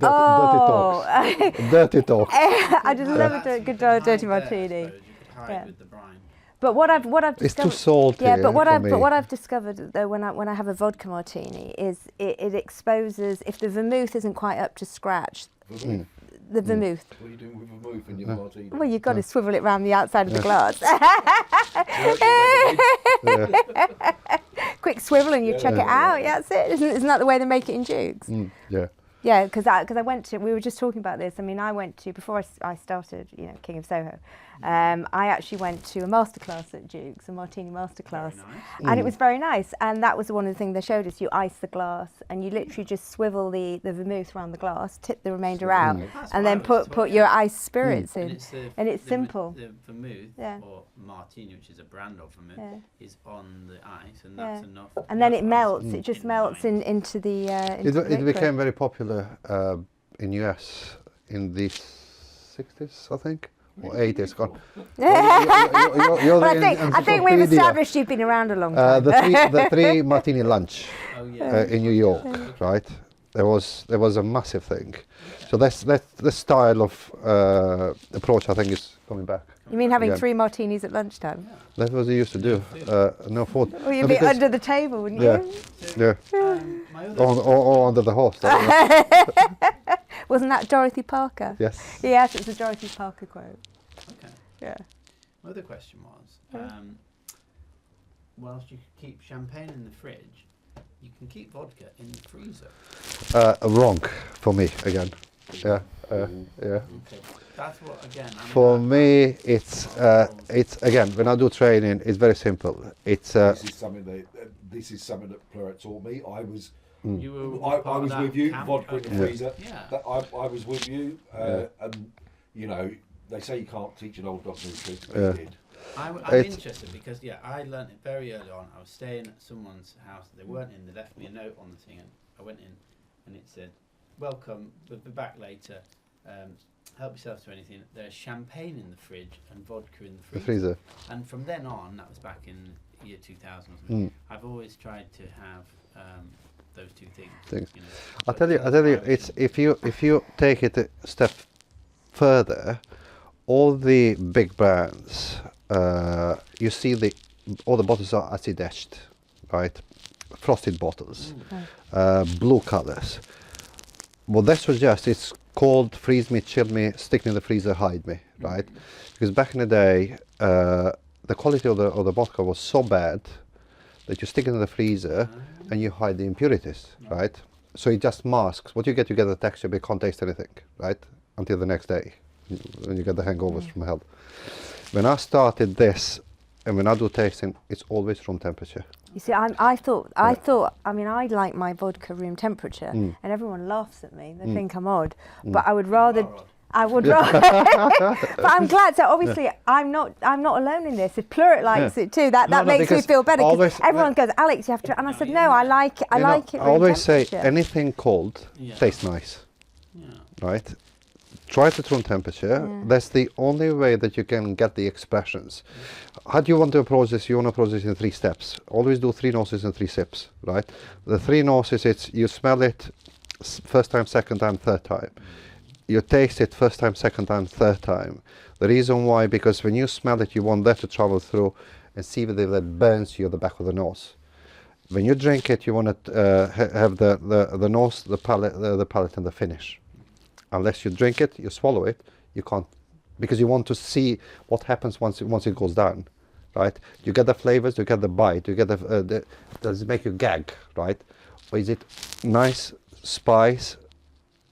Dirty talk. I just love a That's good you could dirty hide there, I martini. suppose. You could hide Yeah. with the brine. But what I've It's too discovered. salty. Yeah, but for me. what I've discovered though when I have a vodka martini is it exposes if the vermouth isn't quite up to scratch. Vermouth. The vermouth. What are you doing with vermouth in your martini? Well, you've got to swivel it round the outside of the glass. Quick swivel and you chuck it out. Yeah, that's it. Isn't that the way they make it in Duke's? Yeah. Yeah, because I went to. We were just talking about this. I mean, I went to before I started. King of Soho. I actually went to a masterclass at Duke's, a martini masterclass, Very nice. and it was very nice. And that was one of the things they showed us. You ice the glass, and you literally just swivel the vermouth around the glass, tip the remainder out, That's and what I then was put taught, your yeah. ice spirits in. And it's simple. The vermouth Yeah. or martini, which is a brand of vermouth, Yeah. is on the ice, and Yeah. that's enough. And then it enough melts. ice It just the melts wine. into the. It liquid. became very popular in US in the 60s, I think, or 80s. God. You're Well, the I think we've encyclopedia. established you've been around a long time. The three martini lunch Oh yeah. in New York, right? There was a massive thing. So that's the style of approach. I think is coming back. You mean having Yeah. 3 martinis at lunchtime? That's what they used to do. No food. Or you'd No, be because- under the table, wouldn't Yeah. you? Yeah, My other or under the horse. Wasn't that Dorothy Parker? Yes. Yes, it's a Dorothy Parker quote. okay. Yeah. My other question was, whilst you could keep champagne in the fridge, you can keep vodka in the freezer. Wrong for me again. Yeah. Yeah. Okay. That's what again. I mean, For me, it's again when I do training, it's very simple. It's This is something that Pleurat taught me. I was You were I part of was that with you, camp, vodka in the okay. freezer. Yeah. That I was with you, Yeah. and you know they say you can't teach an old dog new tricks, but Yeah. you did. I'm It's- interested because I learnt it very early on. I was staying at someone's house. They weren't in. They left me a note on the thing, and I went in, and it said, "Welcome. We'll be back later. Help yourself to anything. There's champagne in the fridge and vodka in the the freezer." freezer. And from then on, that was back in year 2000. Or something, Mm. I've always tried to have those two things. Things. You know, I tell you, it's if you take it a step further, all the big brands, you see all the bottles are acid etched, right? Frosted bottles, blue colors. What that suggests it's cold, freeze me, chill me, stick me in the freezer, hide me, right? Because back in the day, the quality of the vodka was so bad that you stick it in the freezer and you hide the impurities, right? So it just masks. What you get the texture, but you can't taste anything, right? Until the next day, when you get the hangovers from hell. When I started this, and when I do tasting, it's always room temperature. You see, I thought, I mean, I like my vodka room temperature, Mm. and everyone laughs at me. They think I'm odd, but I would rather. You are odd. I would rather. But I'm glad. So obviously, I'm not alone in this. If Pleurat likes it too, that No, makes me because feel better. always- Because everyone goes, Alex, you have to. And I said, no, I like it. I like it. I room always say temperature. anything cold Yeah. tastes nice, Yeah. right? try it at room temperature. That's the only way that you can get the expressions. How do you want to approach this? You want to approach this in 3 steps. Always do 3 noses and 3 sips, right? The 3 noses, it's you smell it first time, second time, third time. You taste it first time, second time, third time. The reason why, because when you smell it, you want that to travel through and see whether that burns you at the back of the nose. When you drink it, you want to have the nose, the palate, and the finish. Unless you drink it, you swallow it, you can't, because you want to see what happens once it goes down, right? You get the flavors, you get the bite, you get does it make you gag, right? Or is it nice spice,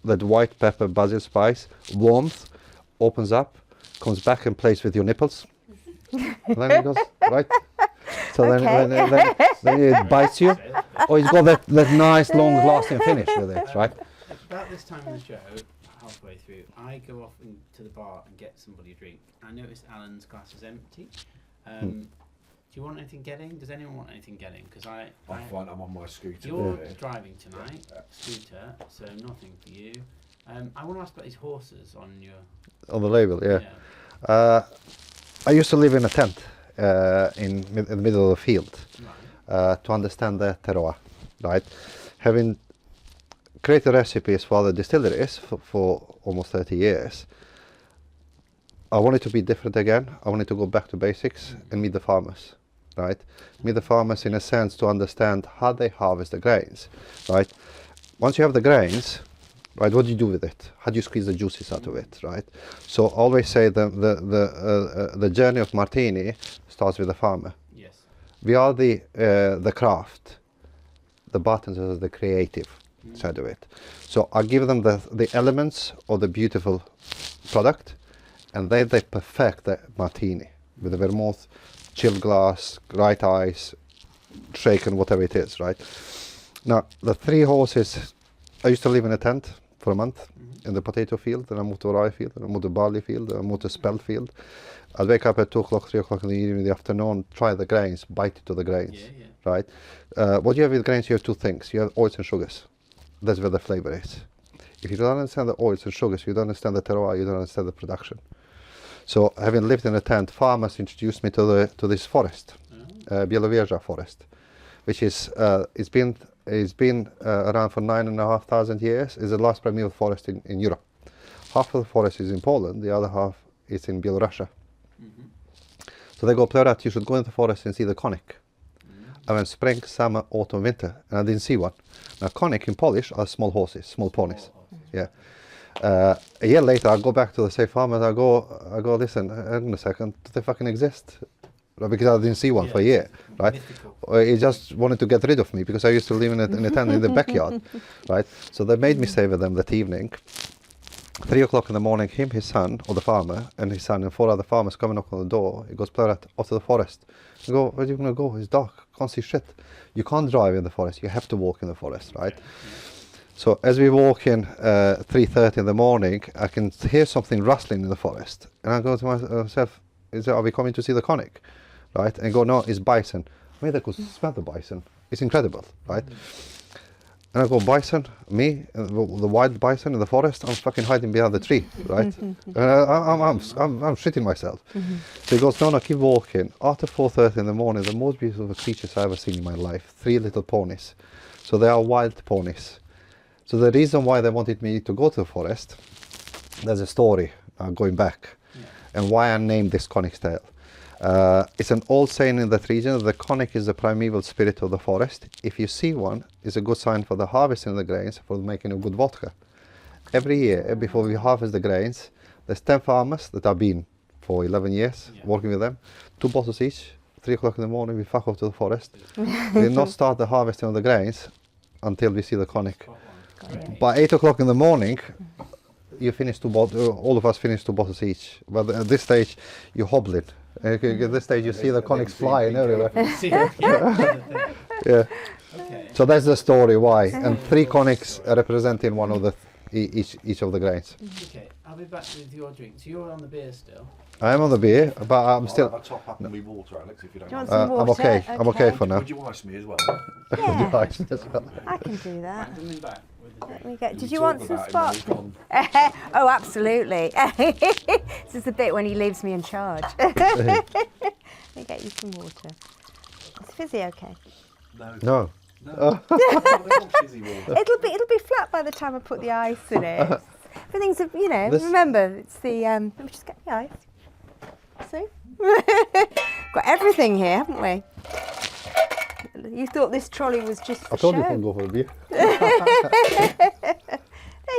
that white pepper, basil spice, warmth, opens up, comes back and plays with your nipples, and then it goes, right? So then it bites you, or it's got that nice long lasting finish with it, right? About this time in the show, halfway through, I go off to the bar and get somebody a drink. I noticed Alan's glass is empty. Do you want anything getting? Does anyone want anything getting? Because I'm fine. I'm on my scooter. You're driving tonight, scooter, so nothing for you. I want to ask about these horses on the label. Yeah. I used to live in a tent in the middle of the field, to understand the terroir, right? Having created recipes for the distilleries for almost 30 years, I wanted to be different again. I wanted to go back to basics and meet the farmers, right? Meet the farmers in a sense to understand how they harvest the grains, right? Once you have the grains, right, what do you do with it? How do you squeeze the juices out of it, right? So I always say the journey of Martini starts with the farmer. Yes. We are the craft, the bartenders are the creative side of it. So I give them the elements of the beautiful product, and they perfect the Martini with the vermouth, chilled glass, right ice, shaken, whatever it is, right? Now, the 3 horses, I used to live in a tent for a month in the potato field, then I moved to a rye field, then I moved to barley field, then I moved to spelt field. I'd wake up at 2 o'clock, 3 o'clock in the evening, in the afternoon, try the grains, bite into the grains, right? What you have with grains, you have 2 things. You have oils and sugars. That's where the flavor is. If you don't understand the oils and sugars, you don't understand the terroir, you don't understand the production. So, having lived in a tent, farmers introduced me to this forest, Bielowieża forest, which is it's been around for 9,500 years. It's the last primeval forest in Europe. Half of the forest is in Poland, the other half is in Belarus. So they go, Pleurat, you should go into the forest and see the Konik. I went spring, summer, autumn, winter, and I didn't see one. Now, Konik in Polish are small horses, small ponies. Yeah. A year later, I go back to the same farm and I go, listen, hang on a second, do they fucking exist? Because I didn't see one for a year, right? He just wanted to get rid of me because I used to live in a tent in the backyard, right? So they made me stay with them that evening. 3 o'clock in the morning, him, his son, or the farmer, and his son, and 4 other farmers come and knock on the door. He goes, Pleurat, off to the forest. I go, where are you going to go? It's dark, can't see shit. You can't drive in the forest, you have to walk in the forest, right? So as we walk in 3:30 in the morning, I can hear something rustling in the forest. And I go to myself, are we coming to see the Konik? Right? And go, no, it's bison. I mean, I could smell the bison. It's incredible, right? And I go, bison, me, the wild bison in the forest, I'm fucking hiding behind the tree, right? And I'm shitting myself. So he goes, no, keep walking. After 4:30 in the morning, the most beautiful creatures I've ever seen in my life, 3 little ponies. So they are wild ponies. So the reason why they wanted me to go to the forest, there's a story going back, and why I named this Konik tale. It's an old saying in that region, the Konik is the primeval spirit of the forest. If you see one, it's a good sign for the harvesting of the grains, for making a good vodka. Every year, before we harvest the grains, there's 10 farmers that I've been for 11 years, working with them, 2 bottles each, 3 o'clock in the morning, we fuck off to the forest. We not start the harvesting of the grains until we see the Konik. By 8 o'clock in the morning, you finish 2 bottles, all of us finish 2 bottles each. But at this stage, you're hobbling. At this stage, you see the Koniks flying everywhere. Yeah. Okay. So that's the story why. And 3 Koniks are representing one of the each of the grains. Okay, I'll be back with your drink. So you're on the beer still? I am on the beer, but I'm still. I'll have a top up and me water, Alex, if you don't Do you want mind. some I'm water? okay. I'm okay for now. Would you ice me as well? Yeah, Nice as well. I can do that. Right, coming back with Let me get. We Did you talk want some about spark? him when he's gone. Oh, absolutely. This is the bit when he leaves me in charge. Let me get you some water. Is fizzy okay? No. No. No, fizzy water. It'll be flat by the time I put the ice in it. Everything's, This- remember, it's the, let me just get the ice. See? Got everything here, haven't we? You thought this trolley was just for I told you show. you can go for a beer. There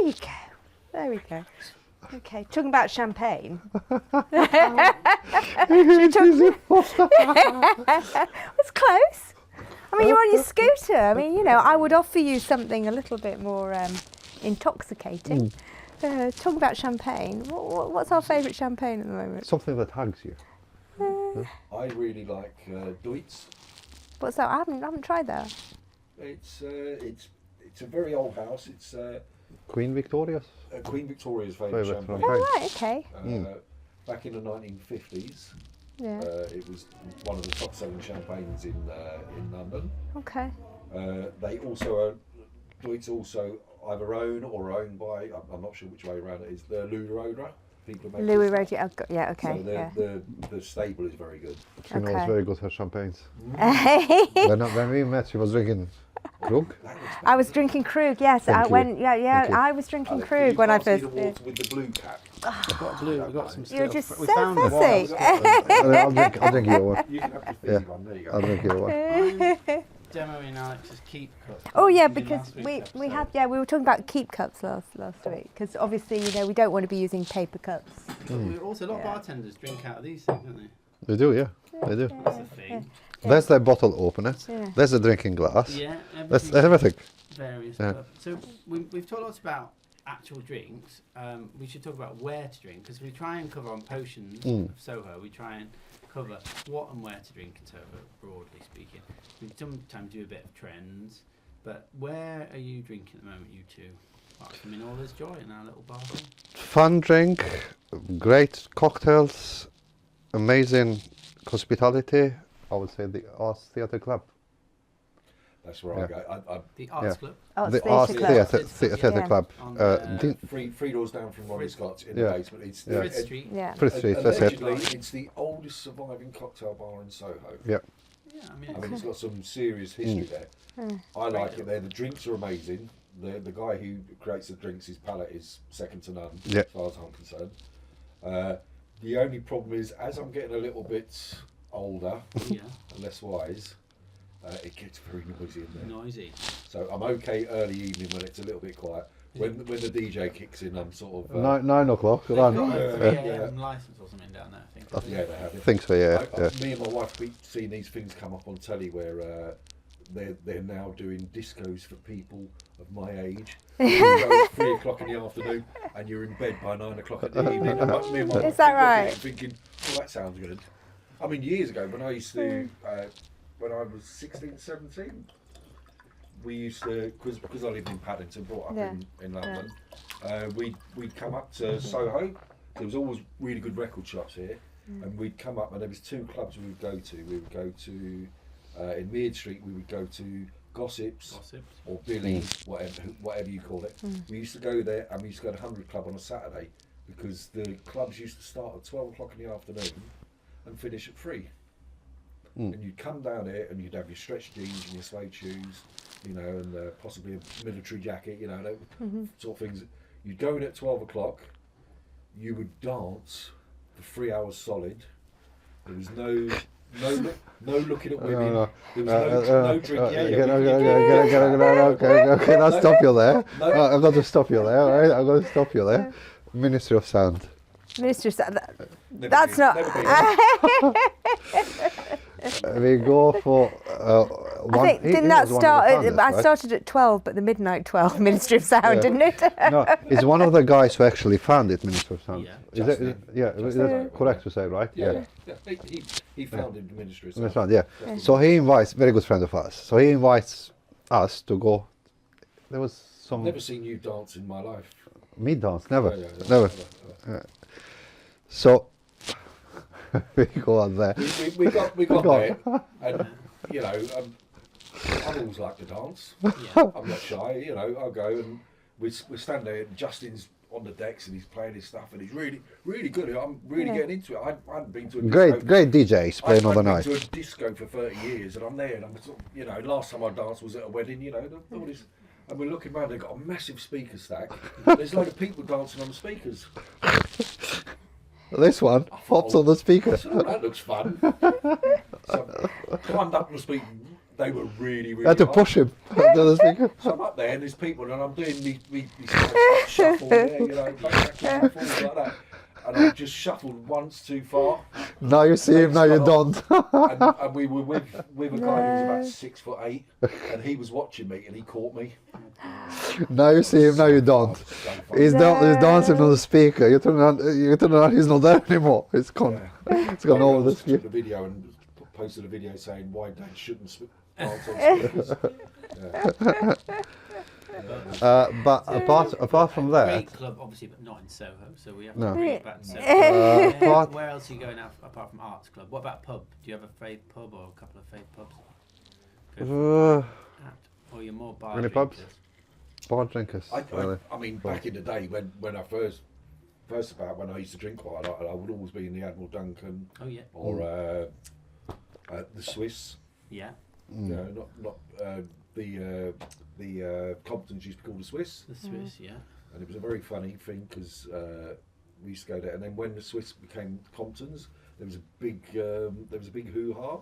you go. There we go. Okay, talking about champagne. It's close. I mean, you're on your scooter. I mean, I would offer you something a little bit more intoxicating. Talking about champagne, what's our favourite champagne at the moment? Something that hugs you. I really like Deutz. What's that? I haven't tried that. It's a very old house. It's Queen Victoria's. Queen Victoria's favourite Favourite champagne. champagne. Oh, right, okay. Back in the 1950s, Yeah. it was one of the top-selling champagnes in London. Okay. They also, Deutz also either own or owned by, I'm not sure which way around it is, the Louis Rodra. People make Louis this stuff. Roger. Yeah, okay. So yeah. the stable is very good. She knows Okay. very good her champagnes. I When we met, she was drinking Krug. was drinking Krug, yes. Thank you. Thank you. you. I was drinking Alex, Krug you when I can't see first the did. water with the blue cap. We've got blue. We've got some. You're still just we so found them. fussy. I'll drink your one. You can have the fizzy one. There you go. I'll drink your one. I'm demoing Alex's keep cup. Oh yeah, We did because last week's we episode. had we were talking about keep cups last week because obviously we don't want to be using paper cups. But we also, a lot of bartenders drink out of these things, don't they? They do, yeah. They do. That's the thing. That's the bottle opener. Yeah. That's the drinking glass. Yeah, That's everything. everything. Various Yeah. stuff. So we've talked lots about actual drinks. We should talk about where to drink because we try and cover on potions of Soho. We try and cover what and where to drink in Soho, broadly speaking. We sometimes do a bit of trends, but where are you drinking at the moment, you two? Apart from in all this joy in our little bar. Fun drink, great cocktails, amazing hospitality. I would say the Arts Theatre Club. That's where Yeah. I go. The Arts Yeah. Club. Oh, The Theatre Arts Club. Theatre Yeah. Club. On, Three doors down from Ronnie Scott's in Yeah. the basement. It's Yeah. Fifth Street. Yeah. Fifth Street, that's it. Allegedly, it's the oldest surviving cocktail bar in Soho. Yeah. Yeah, I mean, I mean, it's got some serious history there. I like it there. The drinks are amazing. The guy who creates the drinks, his palate is second to none, Yeah. as far as I'm concerned. The only problem is, as I'm getting a little bit older yeah, and less wise, it gets very noisy in there. noisy. So I'm okay early evening when it's a little bit quiet. When the DJ kicks in, I'm sort of... 9 o'clock. They've Around. got a Yeah. 3 AM license or something down there, I think. yeah, they have it. Think so, yeah. Me and my wife, we've seen these things come up on telly where they're now doing discos for people of my age. You go at 3 o'clock in the afternoon and you're in bed by 9 o'clock in the evening. And me and my wife Is that looking at it right? Thinking, oh, that sounds good. I mean, years ago when I used to, when I was 16, 17, we used to, because I lived in Paddington, brought up Yeah. in London, we'd come up to Soho. There was always really good record shops here, and we'd come up and there was 2 clubs we would go to. We would go to in Mead Street. We would go to Gossips or Billy's, whatever you call it. We used to go there, and we used to go to 100 Club on a Saturday because the clubs used to start at 12 o'clock in the afternoon and finish at 3. And you'd come down here and you'd have your stretch jeans and your suede shoes, and possibly a military jacket, that sort of things. You'd go in at 12 o'clock, you would dance for 3 hours solid. There was no looking at women. No. There was no drinking. Okay, I'll stop you there. No. I'm going to stop you there, all right? I'm going to stop you there. Ministry of Sound. Minister, Never that's been- not. never been. We go for one. I think he didn't was that one of the start? founders, I right? started at 12, but the midnight 12 Ministry of Sound, Yeah. didn't it? No, he's one of the guys who actually founded Ministry of Sound. Yeah. Is that correct to say, right? Yeah. He founded the ministry. Ministry of Sound, yeah. So he invites, very good friend of ours. So he invites us to go. There was some. Never seen you dance in my life. Me dance, never, Yeah. never. So we go on there. We got there, and I've always liked to dance. Yeah. I'm not shy, I'll go, and we're standing there, and Justin's on the decks and he's playing his stuff, and he's really, really good. I'm really getting into it. I hadn't been to a disco. Great DJs playing all the night. I've been to a disco for 30 years, and I'm there, and I'm sort of, you know, last time I danced was at a wedding, you know, all this, and we're looking around. They've got a massive speaker stack. There's a load of people dancing on the speakers. This one pops on the speaker. So that looks fun. So I climbed up on the speaker. They were really, really I had to hard. push him to the speaker. So I'm up there and there's people and I'm doing these shuffle there, you know, back forward like that. And I just shuffled once too far. Now you see him, now you don't. and we were with a guy who was about 6'8", and he was watching me and he caught me. Now you see him, now you don't. He's dancing on the speaker. You turn around, he's not there anymore. It's gone. Yeah. It's gone over the took speaker. the video and posted a video saying why Dad shouldn't dance on speakers. But apart from that, Great club, obviously, but not in Soho. So we have to No. bring it back to Soho. but- Where else are you going out apart from Arts Club? What about pub? Do you have a fave pub or a couple of fave pubs? Go for uh, that. Or you're more bar any pubs? drinkers? bar drinkers, really. I mean, back in the day when I first when I used to drink quite a lot, I would always be in the Admiral Duncan Oh yeah. or the Swiss. Yeah. You know, not the Comptons used to be called the Swiss, The Swiss. Yeah. and it was a very funny thing because we used to go there. And then when the Swiss became Comptons, there was a big hoo-ha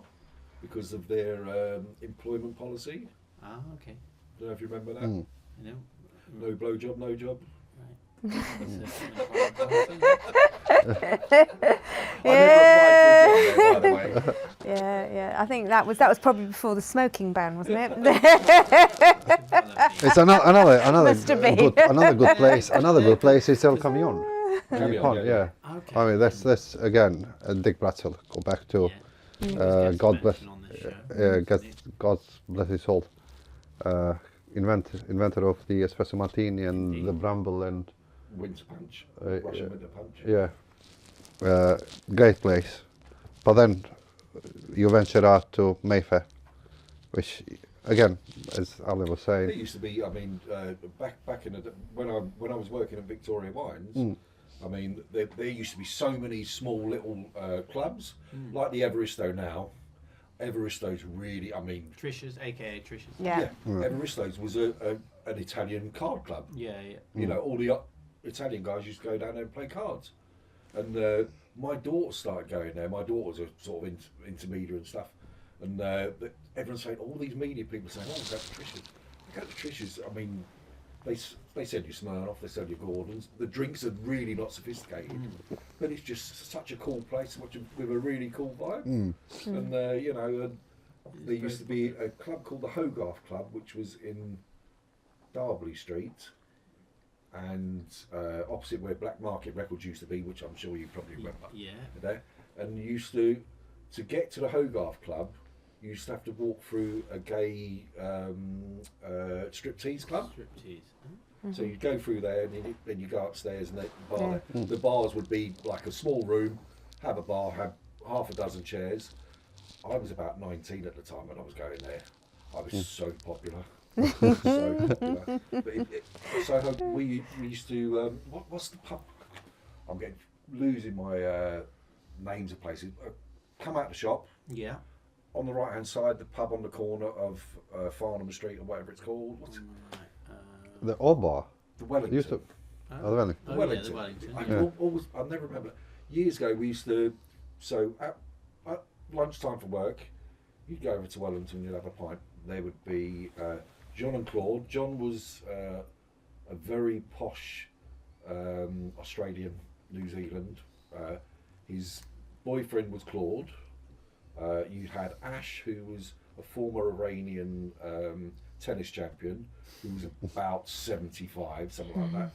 because of their employment policy. Ah, okay. Don't know if you remember that. Mm. You know. No blowjob, no job. Right. I never applied for a job there, by the way. Yeah. I think that was probably before the smoking ban, wasn't it? It's another Must have been. good place. Another good place is El Camion. Camion, Yeah. Okay. I mean that's again Dick Bratzel. Go back to God bless. God bless his soul. Inventor of the espresso martini and the bramble and Winter punch, Russian winter punch. yeah, great place. But then you venture out to Mayfair, which again, as Ali was It saying, used to be. I mean, back in the when I was working at Victoria Wines. I mean, there used to be so many small little clubs, like the Evaristo now. Evaristo's really, I mean... Trisha's, aka Trisha's. Yeah. Evaristo's was an Italian card club. Yeah. You know, all the Italian guys used to go down there and play cards. And my daughter started going there. My daughters are sort of into media and stuff. And everyone's saying, all these media people saying, oh, go to Trisha's. Go to Trisha's. I mean, they send you Smirnoff, they send you Gordon's. The drinks are really not sophisticated, but it's just such a cool place with a really cool vibe. And you know, there used to be a club called the Hogarth Club, which was in Darby Street, and opposite where Black Market Records used to be, which I'm sure you probably remember. Yeah. There, and you used to get to the Hogarth Club. You used to have to walk through a gay striptease club. Striptease. So you go through there and then you go upstairs and the bars would be like a small room, have a bar, have half a dozen chairs. I was about 19 at the time when I was going there. I was so popular. So popular. But so we used to, what's the pub? I'm losing my names of places. Come out the shop. Yeah. On the right hand side, the pub on the corner of Farnham Street or whatever it's called. What's it? the old bar The Wellington. used to. Oh, the Wellington. The Oh, Wellington. Yeah, the Wellington. I never remember. Years ago, we used to. So at lunchtime for work, you'd go over to Wellington. You'd have a pint. There would be John and Claude. John was a very posh Australian, New Zealand. His boyfriend was Claude. You had Ash, who was a former Iranian tennis champion, who was about 75, something like that.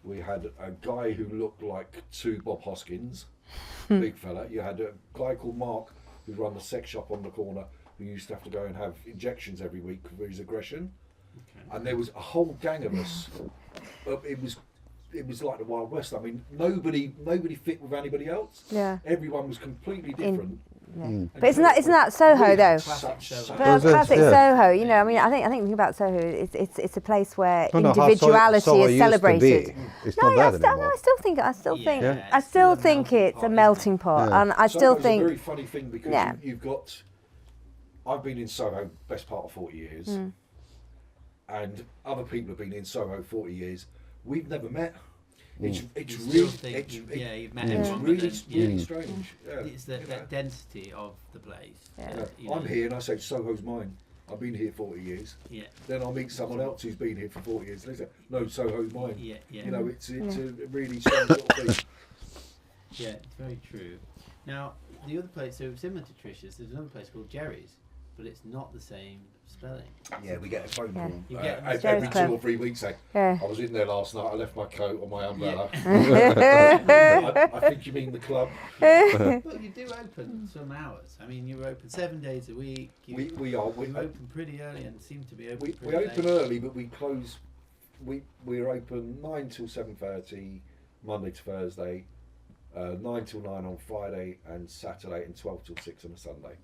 We had a guy who looked like two Bob Hoskins, big fella. You had a guy called Mark, who ran the sex shop on the corner, who used to have to go and have injections every week for his aggression. Okay. And there was a whole gang of us. It was like the Wild West. I mean, nobody fit with anybody else. Yeah. Everyone was completely different. But isn't that Soho though? Classic Soho. But that's classic Yeah. Soho. You know, I mean, I think the thing about Soho is it's a place where No, how individuality Soho is used to celebrated. be. It's No, not yeah, that anymore. I still think Yeah, I it's still still a think melting it's pot, a isn't it? melting pot, Yeah. and I Soho's still a think very funny thing because Yeah. you've got. I've been in Soho best part of 40 years, and other people have been in Soho 40 years. We've never met. It's You really still think you've met it's everyone, really but then, really strange. Yeah. it's that density of the place. Yeah. Yeah. that, you know, I'm here and I say Soho's mine. I've been here 40 years. Yeah, Then I'll meet someone else who's been here for 40 years. And they say, no, Soho's mine. yeah, yeah. You know, it's a really strange sort of thing. Yeah, it's very true. Now, the other place, so similar to Trish's, there's another place called Gerry's, but it's not the same spelling. Yeah, we get a phone Yeah. call You get every Jerry's 2 or 3 weeks saying, yeah. I was in there last night, I left my coat on my umbrella. Yeah. I think you mean the club. Well, you do open some hours. I mean, you're open 7 days a week. You, We are. you open pretty early and seem to be open We pretty open late. early, but we close. We're open 9 till 7:30, Monday to Thursday, 9 till 9 on Friday and Saturday, and 12 till 6 on a Sunday.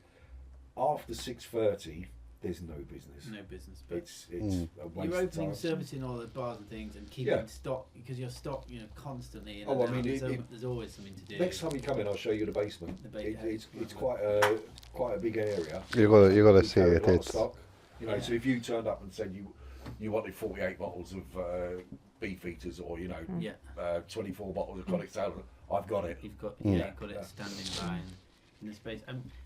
After 6:30, there's no business. No business, but It's a waste you're of opening, time. servicing all the bars and things, and keeping Yeah. stock because you're stocked, you know, constantly. In Oh, and I mean, out. There's always something to do. Next time you come in, I'll show you the basement. It's quite a big area. You gotta We see carry a it. lot of It's stock. You know, Yeah. so if you turned up and said you wanted 48 bottles of beef eaters, or 24 bottles of Konik salad, I've got it. You've got Mm. you've got it standing by in the space.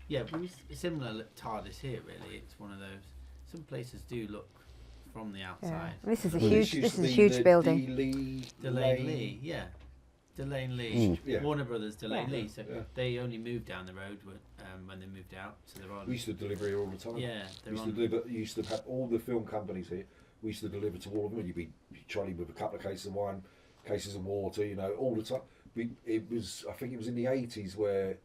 Yeah, similar TARDIS here. Really, it's one of those. Some places do look from the Yeah. outside. This is a Well, huge. used This to is a be huge the building. Delane Lee, yeah. Delane Lee, Yeah. Warner Brothers Delane Yeah. Lee. So Yeah. they only moved down the road when they moved out. So they're on. We used to deliver here all the time. Yeah, they're We used on. to deliver. Used to have all the film companies here. We used to deliver to all of them. And you'd be trolley with a couple of cases of wine, cases of water, all the time. I think it was in the 80s where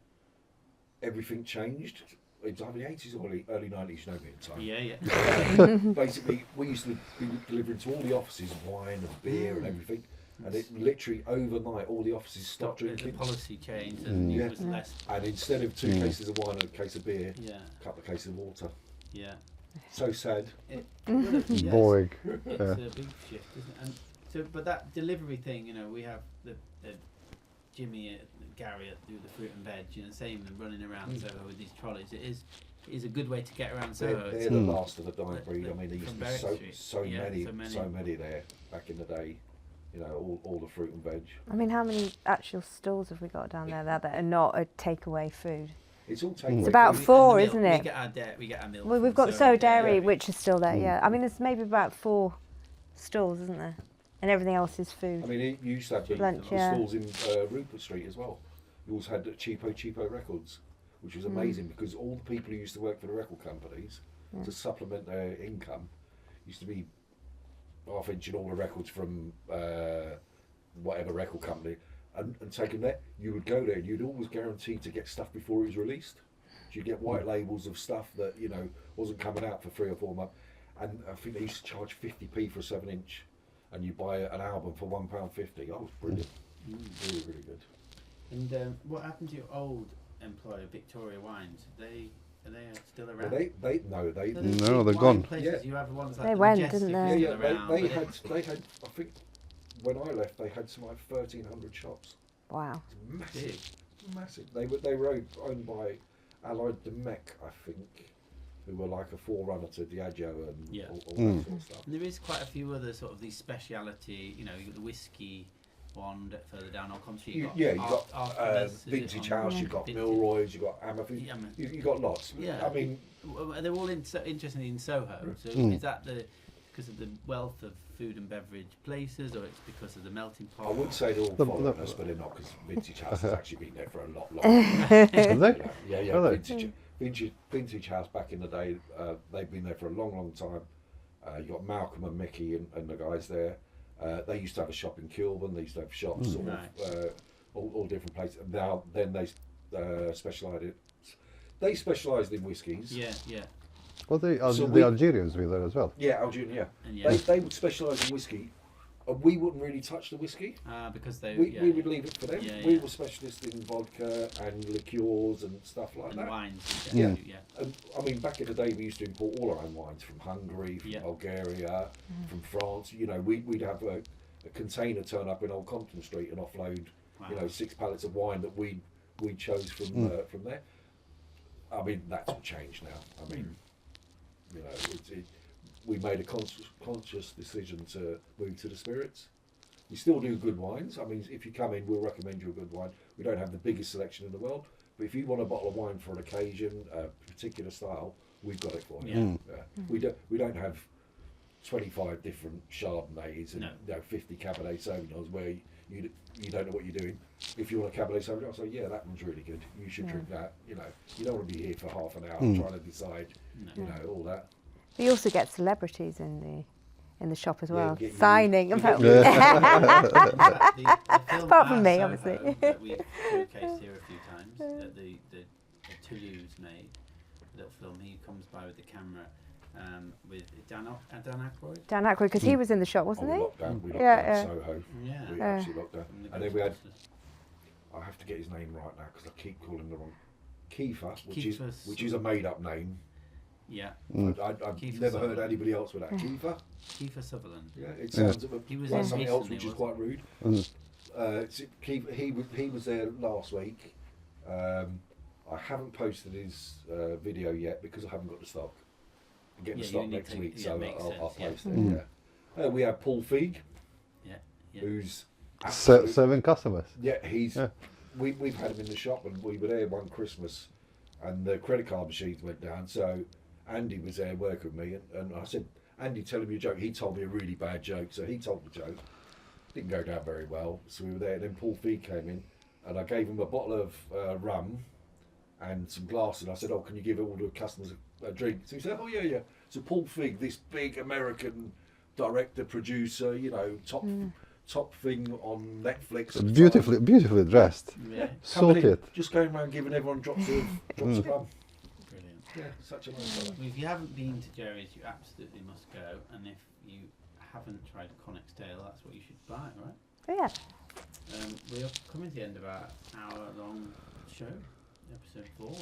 everything changed. It was either the 80s or early 90s, you know me at the time. Yeah, yeah. Basically, we used to be delivering to all the offices wine and beer and everything. And it literally overnight, all the offices stopped The drinking. policy changed and Yeah. it was less. And instead of 2 cases of wine and a case of beer, Yeah, a couple of cases of water. yeah. So sad. It would have, yes. boring. It's Yeah. a big shift, isn't it? And so, but that delivery thing, we have the Jimmy, Gary do the fruit and veg, same running around Soho with these trolleys. It is a good way to get around Soho. They're It's- the last of the dying the- breed. I mean, there used from to be Berwick Street. so Yeah, many, so many. there back in the day. All the fruit and veg. I mean, how many actual stalls have we got down there that are not a takeaway food? It's all takeaway. It's about and 4, the isn't milk, it? We get our milk. Well, we've from got Soho Dairy, Dairy. which is still there. Yeah, I mean, there's maybe about 4 stalls, isn't there? And everything else is food. I mean, you used to have Lunch, the yeah. stalls in Rupert Street as well. You always had Cheapo Records, which was amazing because all the people who used to work for the record companies to supplement their income used to be half-inching all the records from whatever record company and taking that. You would go there and you'd always guarantee to get stuff before it was released. So you'd get white labels of stuff that wasn't coming out for 3 or 4 months, and I think they used to charge 50p for a 7-inch, and you buy an album for £1.50. Oh, it was brilliant. Really, really good. And what happened to your old employer, Victoria Wines? Are they still Well, around? they Those No, big they're wine gone. Places, Yeah. You have the ones like They the went, Majestic didn't are they? still around, they but had. I think when I left, they had something like 1,300 shops. Wow. It's big. massive. They were owned by Allied Domecq, I think, who were like a forerunner to Diageo and Yeah. all that sort of stuff. And there is quite a few other sort of these speciality. You got the whiskey one further down on Street. You got Artemis, is it Vintage on- House, you've got Vintage. Milroy's, you've got Amethyst, Yeah, you've got lots. Yeah. I mean, They're all interested in Soho. So is that because of the wealth of food and beverage places, or it's because of the melting pot? I wouldn't say they're all The- following the- us, but they're not, because Vintage House has actually been there for a lot longer. Are they? Yeah, Are they? Vintage House back in the day, they've been there for a long time. You got Malcolm and Mickey and the guys there. They used to have a shop in Kilburn. They used to have shops all different places. Now then they specialised in whiskies. Yeah. Well, the So we- Algerians were there as well. Yeah, Algerian. Yeah, And yeah. they would specialise in whiskey we wouldn't really touch the whiskey. Because they We would leave it for them. Yeah, We yeah. were specialists in vodka and liqueurs and stuff like and that. wines. Yeah. Yeah. And, I mean, back in the day, we used to import all our own wines from Hungary, from Yeah. Bulgaria, from France. You know, we'd have a container turn up in Old Compton Street and offload, you know, 6 pallets of wine that we chose from there. I mean, that's all changed now. I mean, you know, we made a conscious decision to move to the spirits. We still do good wines. I mean, if you come in, we'll recommend you a good wine. We don't have the biggest selection in the world, but if you want a bottle of wine for an occasion, a particular style, we've got it for you. Yeah. We don't have 25 different Chardonnays and 50 Cabernet Sauvignons where you don't know what you're doing. If you want a Cabernet Sauvignon, I'll say, yeah, that one's really good. You should drink that. You know, you don't want to be here for half an hour trying to decide, you know, all that. We also get celebrities in the shop as well, get you- signing. you Apart get- The film from me, Soho obviously. that we've showcased here a few times, that the Toulouse made, a little film. He comes by with the camera with Dan Aykroyd. Dan Aykroyd, because he was in the shop, wasn't we he? locked down Soho. Yeah. We actually locked down. And then we had, I have to get his name right now because I keep calling him the wrong. Kiefer, which is a made up name. Yeah. I've Kiefer never heard Sutherland. anybody else with that. Kiefer? Kiefer Sutherland. Yeah, it sounds He was like in something else, recently, which is wasn't quite rude. He was there last week. I haven't posted his video yet because I haven't got the stock. I'm getting the stock next week, so I'll post it. Yeah. We have Paul Feig, who's Serving customers. Yeah, we've had him in the shop, and we were there one Christmas, and the credit card machines went down. So Andy was there working with me, and I said, Andy, tell him your joke. He told me a really bad joke, so he told the joke. Didn't go down very well, so we were there. And then Paul Feig came in, and I gave him a bottle of rum and some glasses. And I said, "Oh, can you give all the customers a drink?" So he said, "Oh yeah." So Paul Feig, this big American director, producer, you know, top thing on Netflix. Beautifully dressed. Yeah. Sorted. Just going around giving everyone drops of rum. Brilliant. Yeah, such a nice fella. If you haven't been to Gerry's, you absolutely must go. And if you haven't tried a Konik's Tale, that's what you should buy, right? Yeah. We are coming to the end of our hour-long show, episode 4.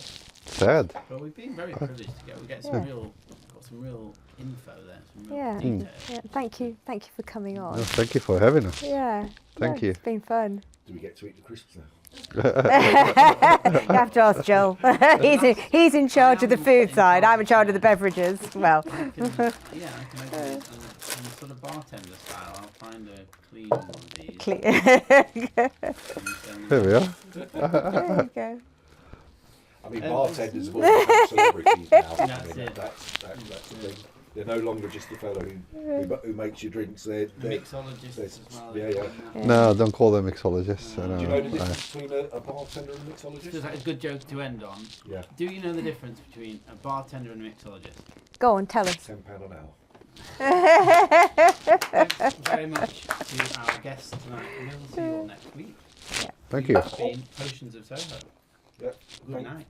Sad. But we've been very privileged to get. We get some some real info there, some real Yeah. detail. Yeah. Thank you for coming on. No, thank you for having us. Yeah. Thank you. It's been fun. Do we get to eat the crisps now? You have to ask Joel. he's in charge of the food side. I'm in charge of the beverages. Well. I can make it in sort of bartender style. I'll find a clean one of these. Here we are. There you go. I mean, bartenders have all become celebrities now. That's it. That's the thing. They're no longer just the fellow who makes your drinks. They're Mixologists as well. Yeah. No, don't call them mixologists. Do you know the difference between a bartender and a mixologist? Just like a good joke to end on. Yeah. Do you know the difference between a bartender and a mixologist? Go on, tell us. £10 an hour. Thanks very much to our guests tonight. We'll see you all next week. Thank you. It's been Potions of Soho. Yeah. Good night.